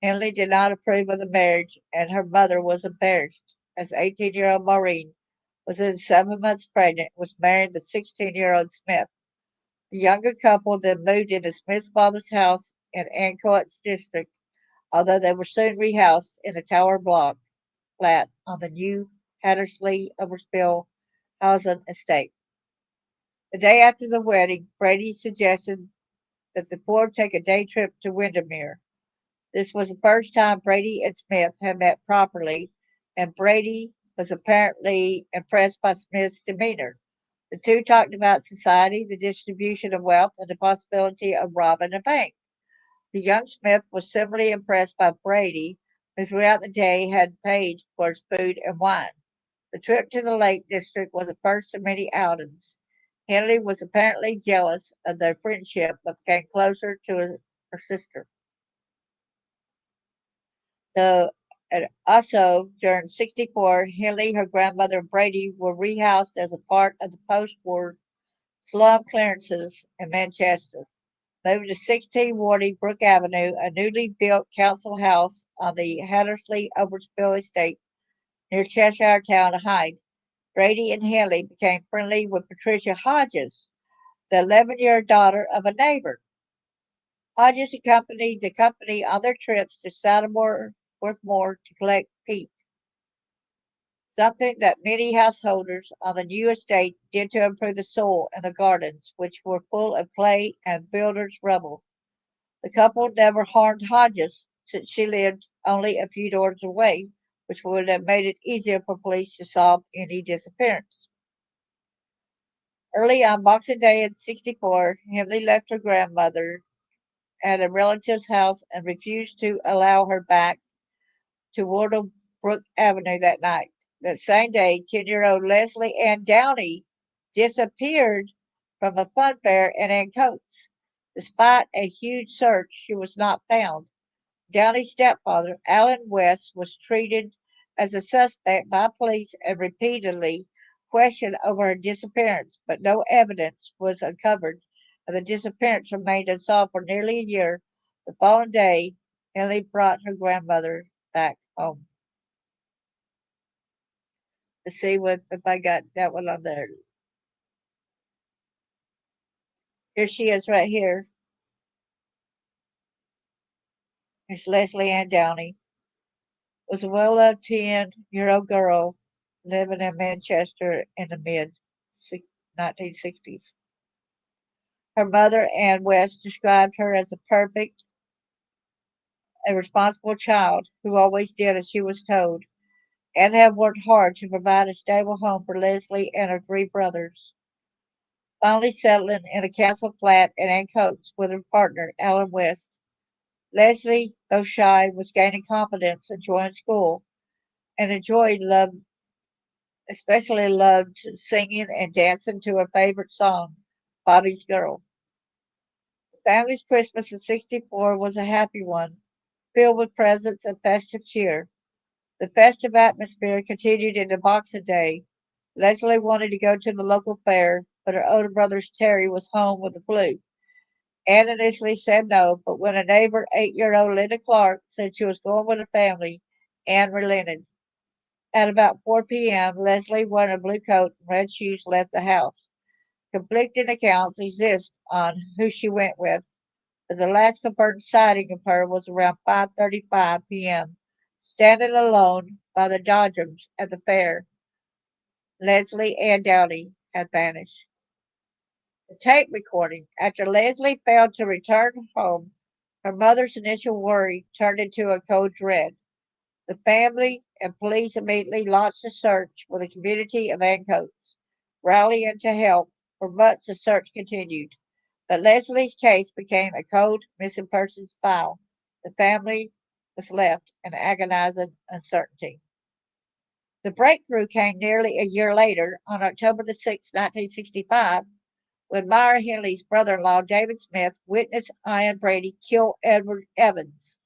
Hindley did not approve of the marriage, and her mother was embarrassed, as 18-year-old Maureen, within 7 months pregnant, was marrying the 16-year-old Smith. The younger couple then moved into Smith's father's house in Ancoats district, although they were soon rehoused in a tower block flat on the new Hattersley Overspill housing estate. The day after the wedding, Brady suggested that the four take a day trip to Windermere. This was the first time Brady and Smith had met properly, and Brady was apparently impressed by Smith's demeanor. The two talked about society, the distribution of wealth, and the possibility of robbing a bank. The young Smith was similarly impressed by Brady, who throughout the day had paid for his food and wine. The trip to the Lake District was the first of many outings. Henley was apparently jealous of their friendship, but came closer to her sister. So, and also during '64, Henley, her grandmother, and Brady were rehoused as a part of the post-war slum clearances in Manchester. Moving to 1640 Brook Avenue, a newly built council house on the Hattersley Overspill estate near Cheshire Town of Hyde. Brady and Henley became friendly with Patricia Hodges, the 11-year daughter of a neighbor. Hodges accompanied the company on their trips to Saddlemore Moor to collect peat, something that many householders on the new estate did to improve the soil in the gardens, which were full of clay and builders' rubble. The couple never harmed Hodges, since she lived only a few doors away, which would have made it easier for police to solve any disappearance. Early on Boxing Day in '64, Henley left her grandmother at a relative's house and refused to allow her back to Brook Avenue that night. That same day, 10-year-old Lesley Ann Downey disappeared from a fun fair in Ancoats. Despite a huge search, she was not found. Downey's stepfather, Alan West, was treated as a suspect by police and repeatedly questioned over her disappearance, but no evidence was uncovered, and the disappearance remained unsolved for nearly a year. The following day, Ellie brought her grandmother back home. Let's see what if I got that one on there. Here she is right here. Here's Lesley Ann Downey. Was a well-loved 10-year-old girl living in Manchester in the mid 1960s. Her mother, Ann West, described her as a perfect and responsible child who always did as she was told, and had worked hard to provide a stable home for Lesley and her three brothers. Finally settling in a council flat in Ancoats with her partner, Alan West. Lesley, though shy, was gaining confidence, enjoying school, and especially loved singing and dancing to her favorite song, Bobby's Girl. The family's Christmas in '64 was a happy one, filled with presents and festive cheer. The festive atmosphere continued into Boxing Day. Leslie wanted to go to the local fair, but her older brother Terry was home with the flu. Anne initially said no, but when a neighbor, 8-year-old Linda Clark, said she was going with her family, Anne relented. At about 4 p.m., Leslie, wearing a blue coat and red shoes, left the house. Conflicting accounts exist on who she went with, but the last confirmed sighting of her was around 5:35 p.m., standing alone by the Dodgems at the fair. Lesley Ann Downey had vanished. The tape recording. After Leslie failed to return home, her mother's initial worry turned into a cold dread. The family and police immediately launched a search with the community of Ancoats, rallying to help. For months the search continued, but Leslie's case became a cold missing persons file. The family was left in agonizing uncertainty. The breakthrough came nearly a year later, on October the 6th, 1965, when Myra Hindley's brother-in-law, David Smith, witnessed Ian Brady kill Edward Evans.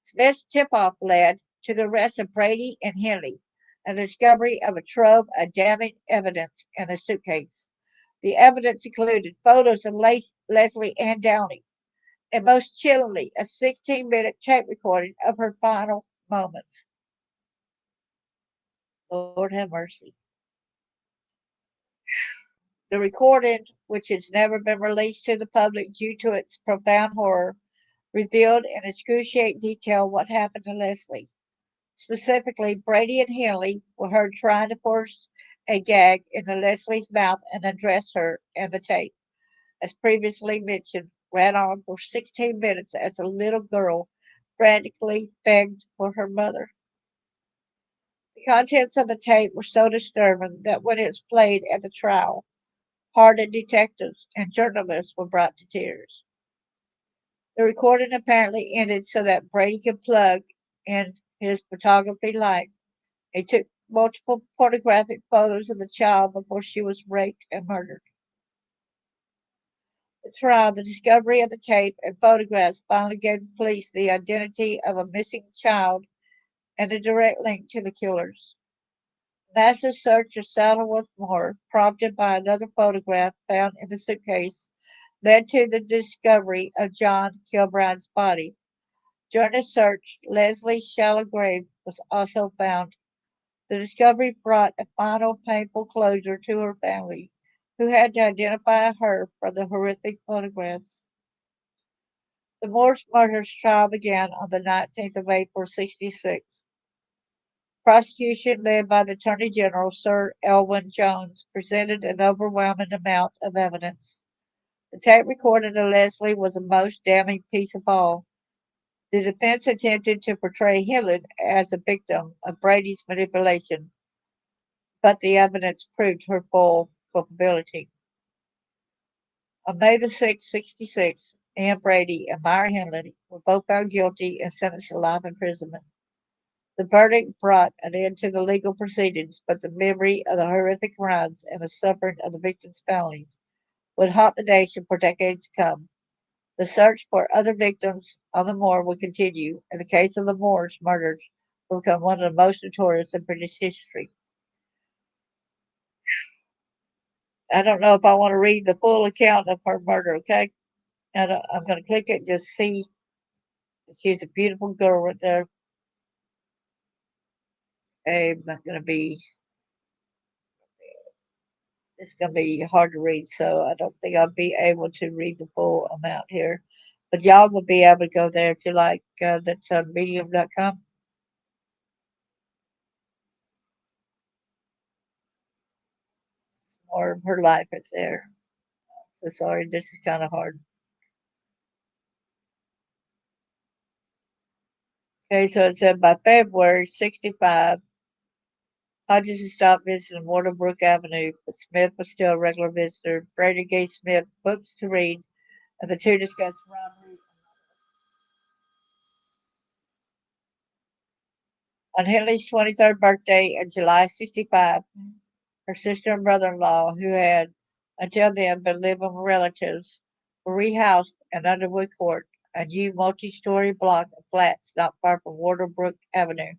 Smith's tip-off led to the arrest of Brady and Hindley and the discovery of a trove of damning evidence in a suitcase. The evidence included photos of Lesley Ann Downey and, most chillingly, a 16-minute tape recording of her final moments. Lord have mercy. The recording, which has never been released to the public due to its profound horror, revealed in excruciating detail what happened to Lesley. Specifically, Brady and Hindley were heard trying to force a gag into Lesley's mouth and undress her, and the tape, as previously mentioned, ran on for 16 minutes as the little girl frantically begged for her mother. The contents of the tape were so disturbing that when it was played at the trial, hardened detectives and journalists were brought to tears. The recording apparently ended so that Brady could plug in his photography light. He took multiple pornographic photos of the child before she was raped and murdered. The trial, the discovery of the tape and photographs finally gave the police the identity of a missing child and a direct link to the killers. Massive search of Saddleworth Moor, prompted by another photograph found in the suitcase, led to the discovery of John Kilbride's body. During the search, Leslie's shallow grave was also found. The discovery brought a final painful closure to her family, who had to identify her from the horrific photographs. The Morse murders trial began on the 19th of April, 66. Prosecution, led by the Attorney General, Sir Elwyn Jones, presented an overwhelming amount of evidence. The tape recording of Lesley was the most damning piece of all. The defense attempted to portray Helen as a victim of Brady's manipulation, but the evidence proved her full culpability. On May the 6th, 66, Ann Brady and Myra Hindley were both found guilty and sentenced to life imprisonment. The verdict brought an end to the legal proceedings, but the memory of the horrific crimes and the suffering of the victims' families would haunt the nation for decades to come. The search for other victims on the moor will continue, and the case of the Moors murders will become one of the most notorious in British history. I don't know if I want to read the full account of her murder, okay? And I'm going to click it and just see. She's a beautiful girl right there. I'm not going to be, it's going to be hard to read, so I don't think I'll be able to read the full amount here. But y'all will be able to go there if you like. That's on medium.com. More of her life is there. So sorry, this is kind of hard. Okay, so it said by February 65, Hodges had stopped visiting Waterbrook Avenue, but Smith was still a regular visitor. Brady gave Smith books to read, and the two discussed robbery. On Henley's 23rd birthday in July 65, her sister and brother-in-law, who had until then been living with relatives, were rehoused in Underwood Court, a new multi-story block of flats not far from Waterbrook Avenue.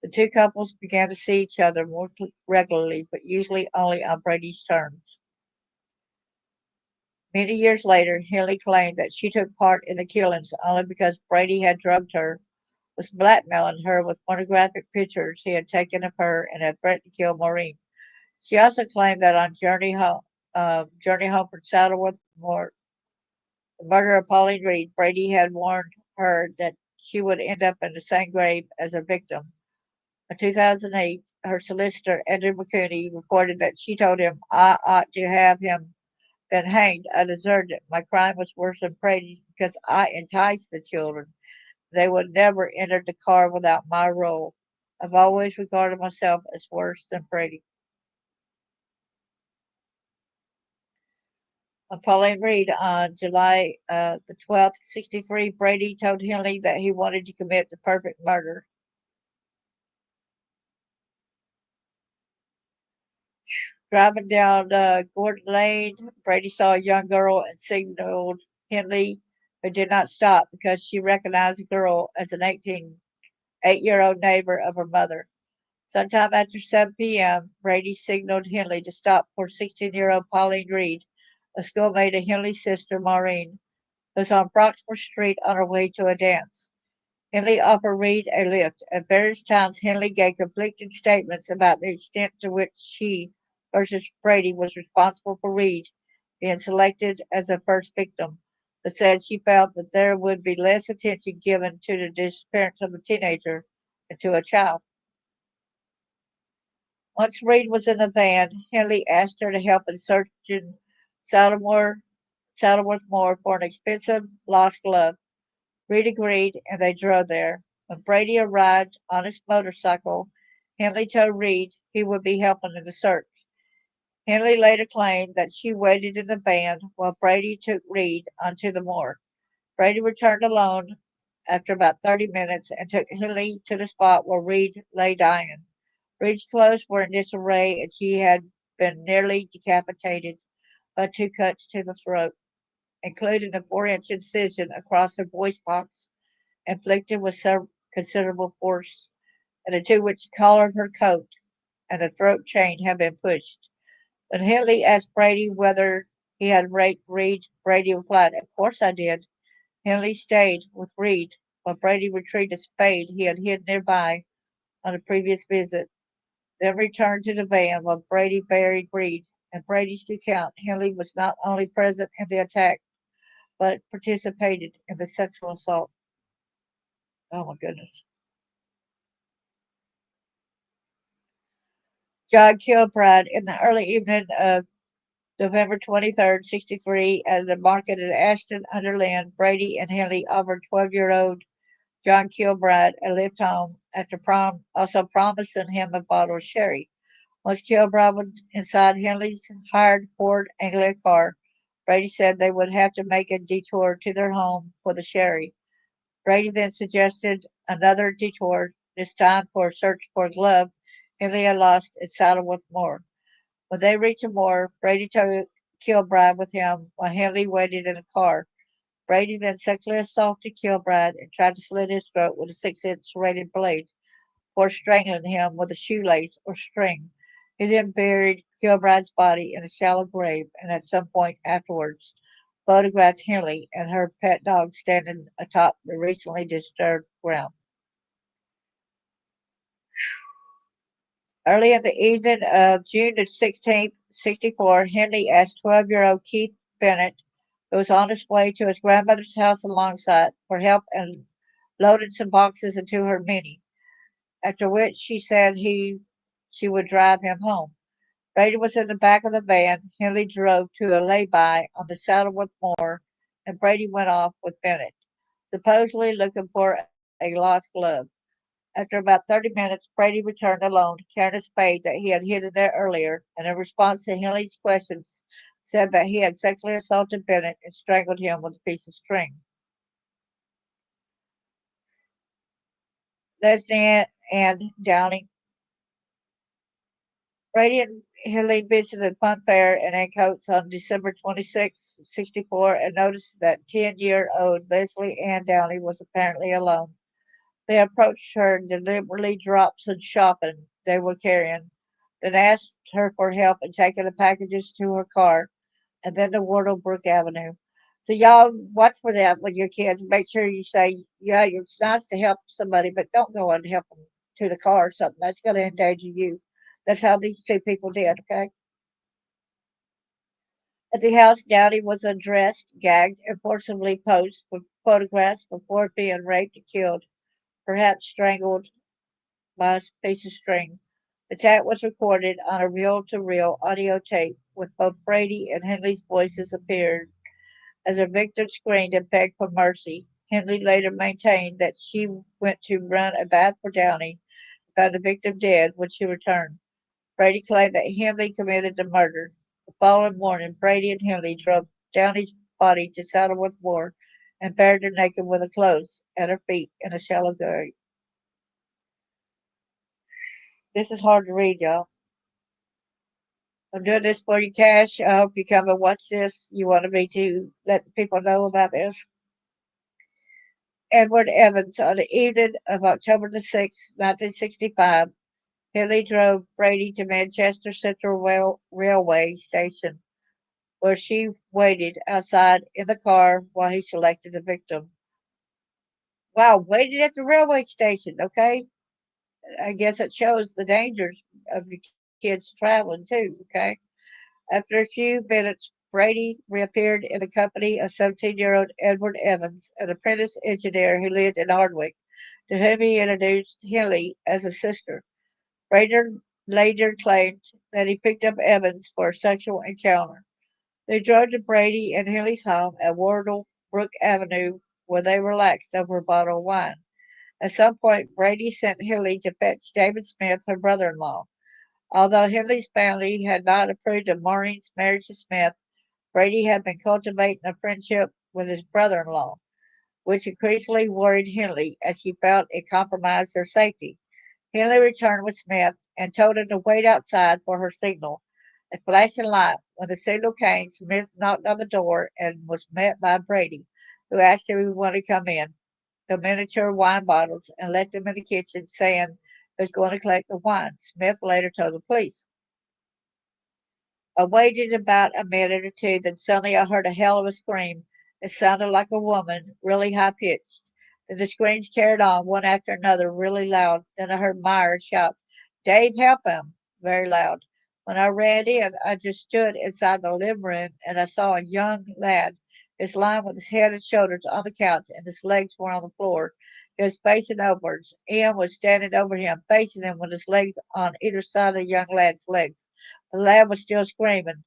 The two couples began to see each other more regularly, but usually only on Brady's terms. Many years later, Hindley claimed that she took part in the killings only because Brady had drugged her, was blackmailing her with pornographic pictures he had taken of her, and had threatened to kill Maureen. She also claimed that on journey home from Saddleworth Moor, the murder of Pauline Reade, Brady had warned her that she would end up in the same grave as her victim. In 2008, her solicitor, Andrew McCooney, reported that she told him, "I ought to have him been hanged. I deserved it. My crime was worse than Brady's because I enticed the children. They would never enter the car without my role. I've always regarded myself as worse than Brady." Pauline Reade, on July the 12th, 63, Brady told Hindley that he wanted to commit the perfect murder. Driving down Gordon Lane, Brady saw a young girl and signaled Hindley, who did not stop because she recognized the girl as an 18 8-year-old neighbor of her mother. Sometime after 7 p.m., Brady signaled Hindley to stop for 16-year-old Pauline Reade, a schoolmate of Hindley's sister Maureen, who was on Broxmore Street on her way to a dance. Hindley offered Reade a lift. At various times, Hindley gave conflicting statements about the extent to which she versus Brady was responsible for Reade being selected as the first victim, but said she felt that there would be less attention given to the disappearance of a teenager than to a child. Once Reade was in the van, Hindley asked her to help in searching Saddleworth Moor for an expensive lost glove. Reade agreed, and they drove there. When Brady arrived on his motorcycle, Hindley told Reade he would be helping in the search. Hindley later claimed that she waited in the van while Brady took Reade onto the moor. Brady returned alone after about 30 minutes and took Hindley to the spot where Reade lay dying. Reade's clothes were in disarray, and she had been nearly decapitated by 2 cuts to the throat, including a 4-inch incision across her voice box, inflicted with some considerable force, and the two which collared her coat and the throat chain had been pushed. When Hindley asked Brady whether he had raped Reade, Brady replied, "Of course I did." Hindley stayed with Reade while Brady retrieved a spade he had hidden nearby on a previous visit, then returned to the van while Brady buried Reade. In Brady's account, Hindley was not only present in the attack, but participated in the sexual assault. Oh my goodness. John Kilbride in the early evening of November 23rd, 63, at the market in Ashton-under-Lyne, Brady and Hindley offered 12-year-old John Kilbride a lift home after also promising him a bottle of sherry. Once Kilbride was inside Hindley's hired Ford Anglia car, Brady said they would have to make a detour to their home for the sherry. Brady then suggested another detour, this time for a search for a glove Hindley had lost at Saddleworth Moor. When they reached the moor, Brady took Kilbride with him while Hindley waited in the car. Brady then sexually assaulted Kilbride and tried to slit his throat with a 6-inch serrated blade before strangling him with a shoelace or string. He then buried Kilbride's body in a shallow grave and at some point afterwards photographed Hindley and her pet dog standing atop the recently disturbed ground. Early in the evening of June 16th, 64, Hindley asked 12-year-old Keith Bennett, who was on his way to his grandmother's house alongside, for help and loaded some boxes into her Mini, after which she said she would drive him home. Brady was in the back of the van. Hindley drove to a lay-by on the Saddleworth Moor, and Brady went off with Bennett, supposedly looking for a lost glove. After about 30 minutes, Brady returned alone, carrying a spade that he had hidden there earlier, and in response to Hindley's questions, said that he had sexually assaulted Bennett and strangled him with a piece of string. Lesley Ann Downey. Brady and Hindley visited Funfair in Ancoats on December 26, 64, and noticed that 10-year-old Lesley Ann Downey was apparently alone. They approached her and deliberately dropped some shopping they were carrying, then asked her for help in taking the packages to her car and then to Wardlebrook Avenue. So y'all watch for that with your kids. Make sure you say, yeah, it's nice to help somebody, but don't go and help them to the car or something. That's going to endanger you. That's how these two people did, okay? At the house, Downey was undressed, gagged, and forcibly posed with photographs before being raped and killed, perhaps strangled by a piece of string. The attack was recorded on a reel-to-reel audio tape, with both Brady and Hindley's voices appeared as the victim screamed and begged for mercy. Hindley later maintained that she went to run a bath for Downey and found the victim dead when she returned. Brady claimed that Hindley committed the murder. The following morning, Brady and Hindley drove Downey's body to Saddleworth Moor and buried her naked with her clothes at her feet in a shallow grave. This is hard to read, y'all. I'm doing this for you, Cash. I hope you come and watch this. You wanted me to let the people know about this. Edward Evans on the evening of October the 6th, 1965. Hindley drove Brady to Manchester Central Railway Station, where she waited outside in the car while he selected the victim. Wow, waited at the railway station, okay? I guess it shows the dangers of your kids traveling too, okay? After a few minutes, Brady reappeared in the company of 17-year-old Edward Evans, an apprentice engineer who lived in Hardwick, to whom he introduced Hindley as a sister. Brady later claimed that he picked up Evans for a sexual encounter. They drove to Brady and Hindley's home at Wardle Brook Avenue, where they relaxed over a bottle of wine. At some point, Brady sent Hindley to fetch David Smith, her brother in law. Although Hindley's family had not approved of Maureen's marriage to Smith, Brady had been cultivating a friendship with his brother in law, which increasingly worried Hindley as she felt it compromised their safety. Hindley returned with Smith and told him to wait outside for her signal. A flashing light. When the signal came, Smith knocked on the door and was met by Brady, who asked if he wanted to come in, the miniature wine bottles, and left them in the kitchen, saying he was going to collect the wine. Smith later told the police. I waited about a minute or two, then suddenly I heard a hell of a scream. It sounded like a woman, really high pitched. Then the screams carried on, one after another, really loud. Then I heard Myra shout, "Dave, help him!" very loud. When I ran in, I just stood inside the living room and I saw a young lad. He was lying with his head and shoulders on the couch and his legs were on the floor. He was facing upwards. Ian was standing over him, facing him with his legs on either side of the young lad's legs. The lad was still screaming.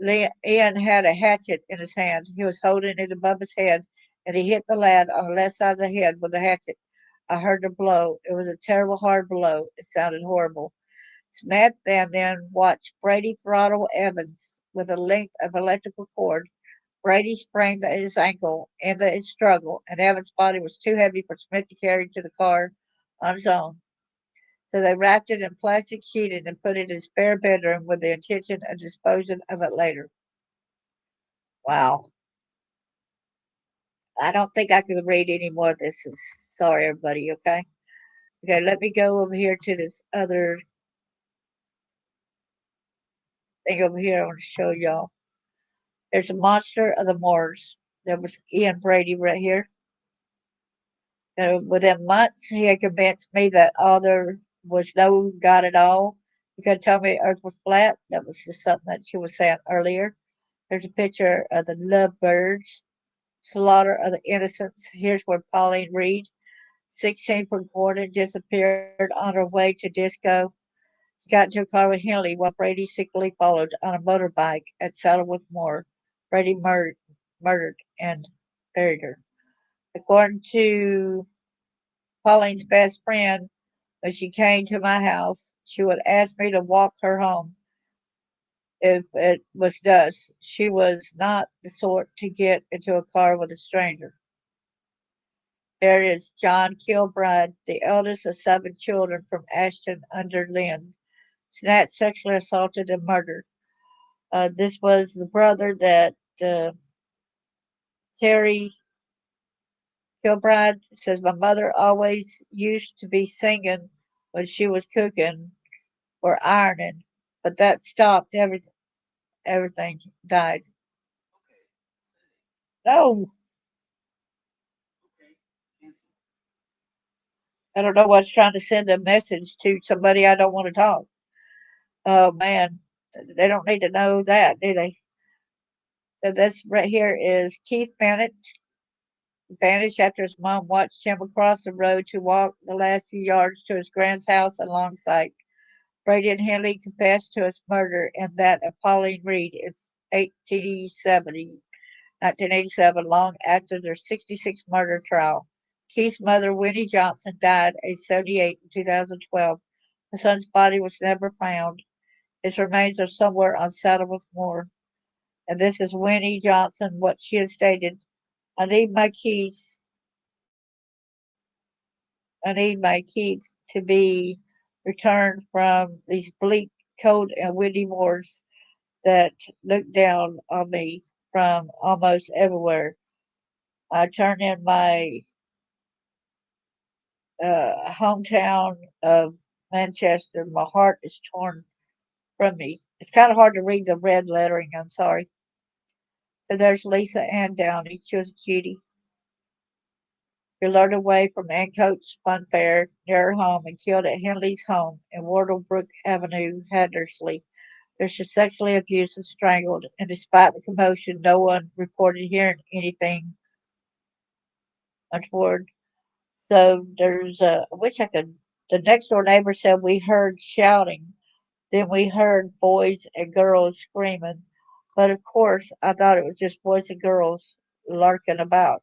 Ian had a hatchet in his hand. He was holding it above his head, and he hit the lad on the left side of the head with the hatchet. I heard the blow. It was a terrible hard blow. It sounded horrible. Smith then watched Brady throttle Evans with a length of electrical cord. Brady sprained his ankle in the struggle, and Evans' body was too heavy for Smith to carry to the car on his own. So they wrapped it in plastic sheeting and put it in his spare bedroom with the intention of disposing of it later. Wow. I don't think I can read any more of this. Sorry, everybody, okay? Okay, let me go over here to this other thing over here I want to show y'all. There's a monster of the moors. There was Ian Brady right here. Within months, he had convinced me that all there was no God at all. He could tell me Earth was flat. That was just something that she was saying earlier. There's a picture of the lovebirds, slaughter of the innocents. Here's where Pauline Reade, 16 from Gordon, disappeared on her way to disco. She got into a car with Hindley while Brady secretly followed on a motorbike at Saddlewood Moor. Brady murdered and buried her. According to Pauline's best friend, when she came to my house, she would ask me to walk her home if it was dusk. She was not the sort to get into a car with a stranger. There is John Kilbride, the eldest of seven children from Ashton under Lynn, snatched, sexually assaulted, and murdered. This was the brother that Terry Kilbride says my mother always used to be singing when she was cooking or ironing, but that stopped. Everything died. No, I don't know what's trying to send a message to somebody I don't want to talk. Oh man, they don't need to know that, do they? So this right here is Keith Bennett vanished after his mom watched him across the road to walk the last few yards to his grand's house in Longsight. Brady and Henley confessed to his murder and that of Pauline Reade in 1987, long after their 66 murder trial. Keith's mother, Winnie Johnson, died aged 78 in 2012. Her son's body was never found. His remains are somewhere on Saddleworth Moor. And this is Winnie Johnson, what she had stated. I need my keys. I need my keys to be returned from these bleak, cold, and windy moors that look down on me from almost everywhere. I turn in my hometown of Manchester. My heart is torn from me. It's kind of hard to read the red lettering. I'm sorry. So there's Lesley Ann Downey. She was a cutie. She lured away from Ancoats Fun Fair near her home and killed at Hindley's home in Wardlebrook Avenue, Hattersley. There she was sexually abused and strangled, and despite the commotion, no one reported hearing anything untoward. So I wish I could. The next door neighbor said we heard shouting. Then we heard boys and girls screaming. But of course, I thought it was just boys and girls larking about.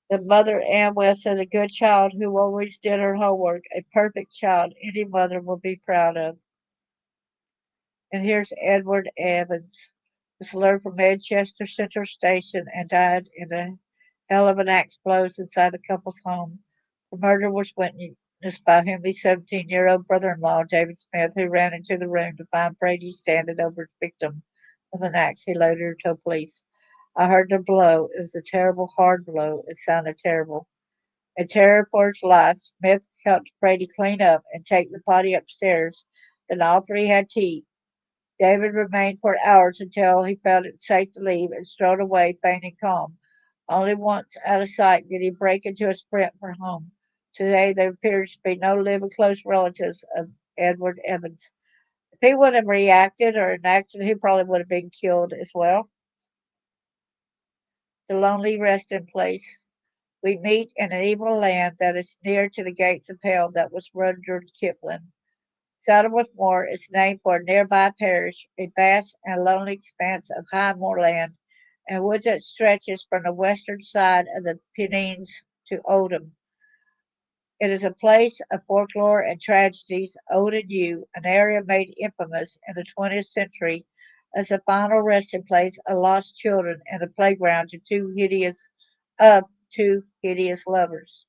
The mother, Ann West, is a good child who always did her homework, a perfect child any mother will be proud of. And here's Edward Evans, who learned from Manchester Central Station and died in a hell of an axe blows inside the couple's home. The murder was witnessed by Henley's 17-year-old brother-in-law, David Smith, who ran into the room to find Brady standing over his victim with an axe. He later told police. I heard the blow. It was a terrible, hard blow. It sounded terrible. In terror for his life, Smith helped Brady clean up and take the body upstairs. Then all three had tea. David remained for hours until he felt it safe to leave and strode away, feigning calm. Only once out of sight did he break into a sprint for home. Today there appears to be no living close relatives of Edward Evans. If he would have reacted or an accident, he probably would have been killed as well. The lonely resting place. We meet in an evil land that is near to the gates of hell. That was Rudyard Kipling. Saddleworth Moor is named for a nearby parish, a vast and lonely expanse of high moorland and woods that stretches from the western side of the Pennines to Oldham. It is a place of folklore and tragedies, old and new, an area made infamous in the 20th century as the final resting place of lost children and a playground of two hideous lovers.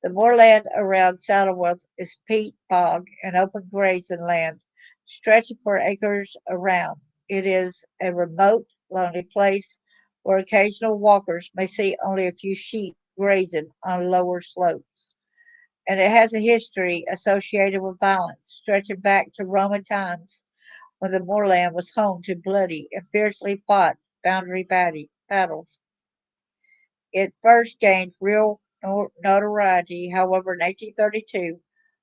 The moorland around Saddleworth is peat bog and open grazing land, stretching for acres around. It is a remote, lonely place where occasional walkers may see only a few sheep grazing on lower slopes. And it has a history associated with violence, stretching back to Roman times when the moorland was home to bloody and fiercely fought boundary battles. It first gained real notoriety, however, in 1832,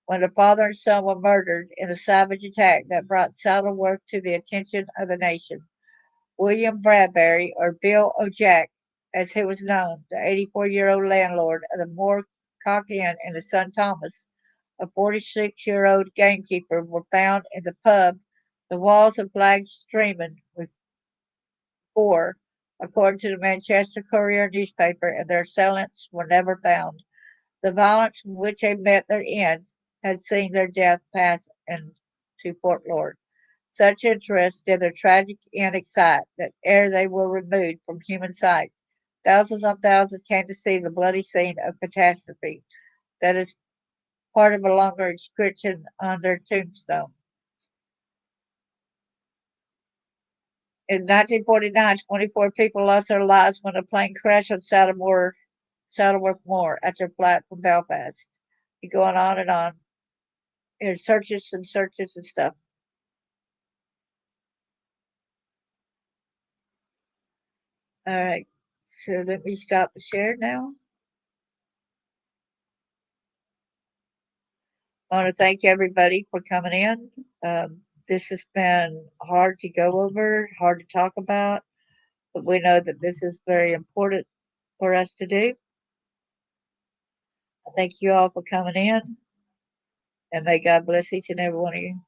when the father and son were murdered in a savage attack that brought Saddleworth to the attention of the nation. William Bradbury, or Bill O'Jack, as he was known, the 84-year-old landlord of the Moorcock Inn, and his son Thomas, a 46-year-old gamekeeper, were found in the pub, the walls of flags streaming with gore, according to the Manchester Courier newspaper, and their assailants were never found. The violence with which they met their end had seen their death pass into folklore. Such interest did their tragic end excite that ere they were removed from human sight, thousands on thousands came to see the bloody scene of catastrophe. That is part of a longer inscription on their tombstone. In 1949, 24 people lost their lives when a plane crashed on Saddleworth Moor after a flight from Belfast. You're going on and on. There's searches and searches and stuff. All right. So let me stop the share now. I want to thank everybody for coming in. This has been hard to go over, hard to talk about, but we know that this is very important for us to do. I thank you all for coming in, and may God bless each and every one of you.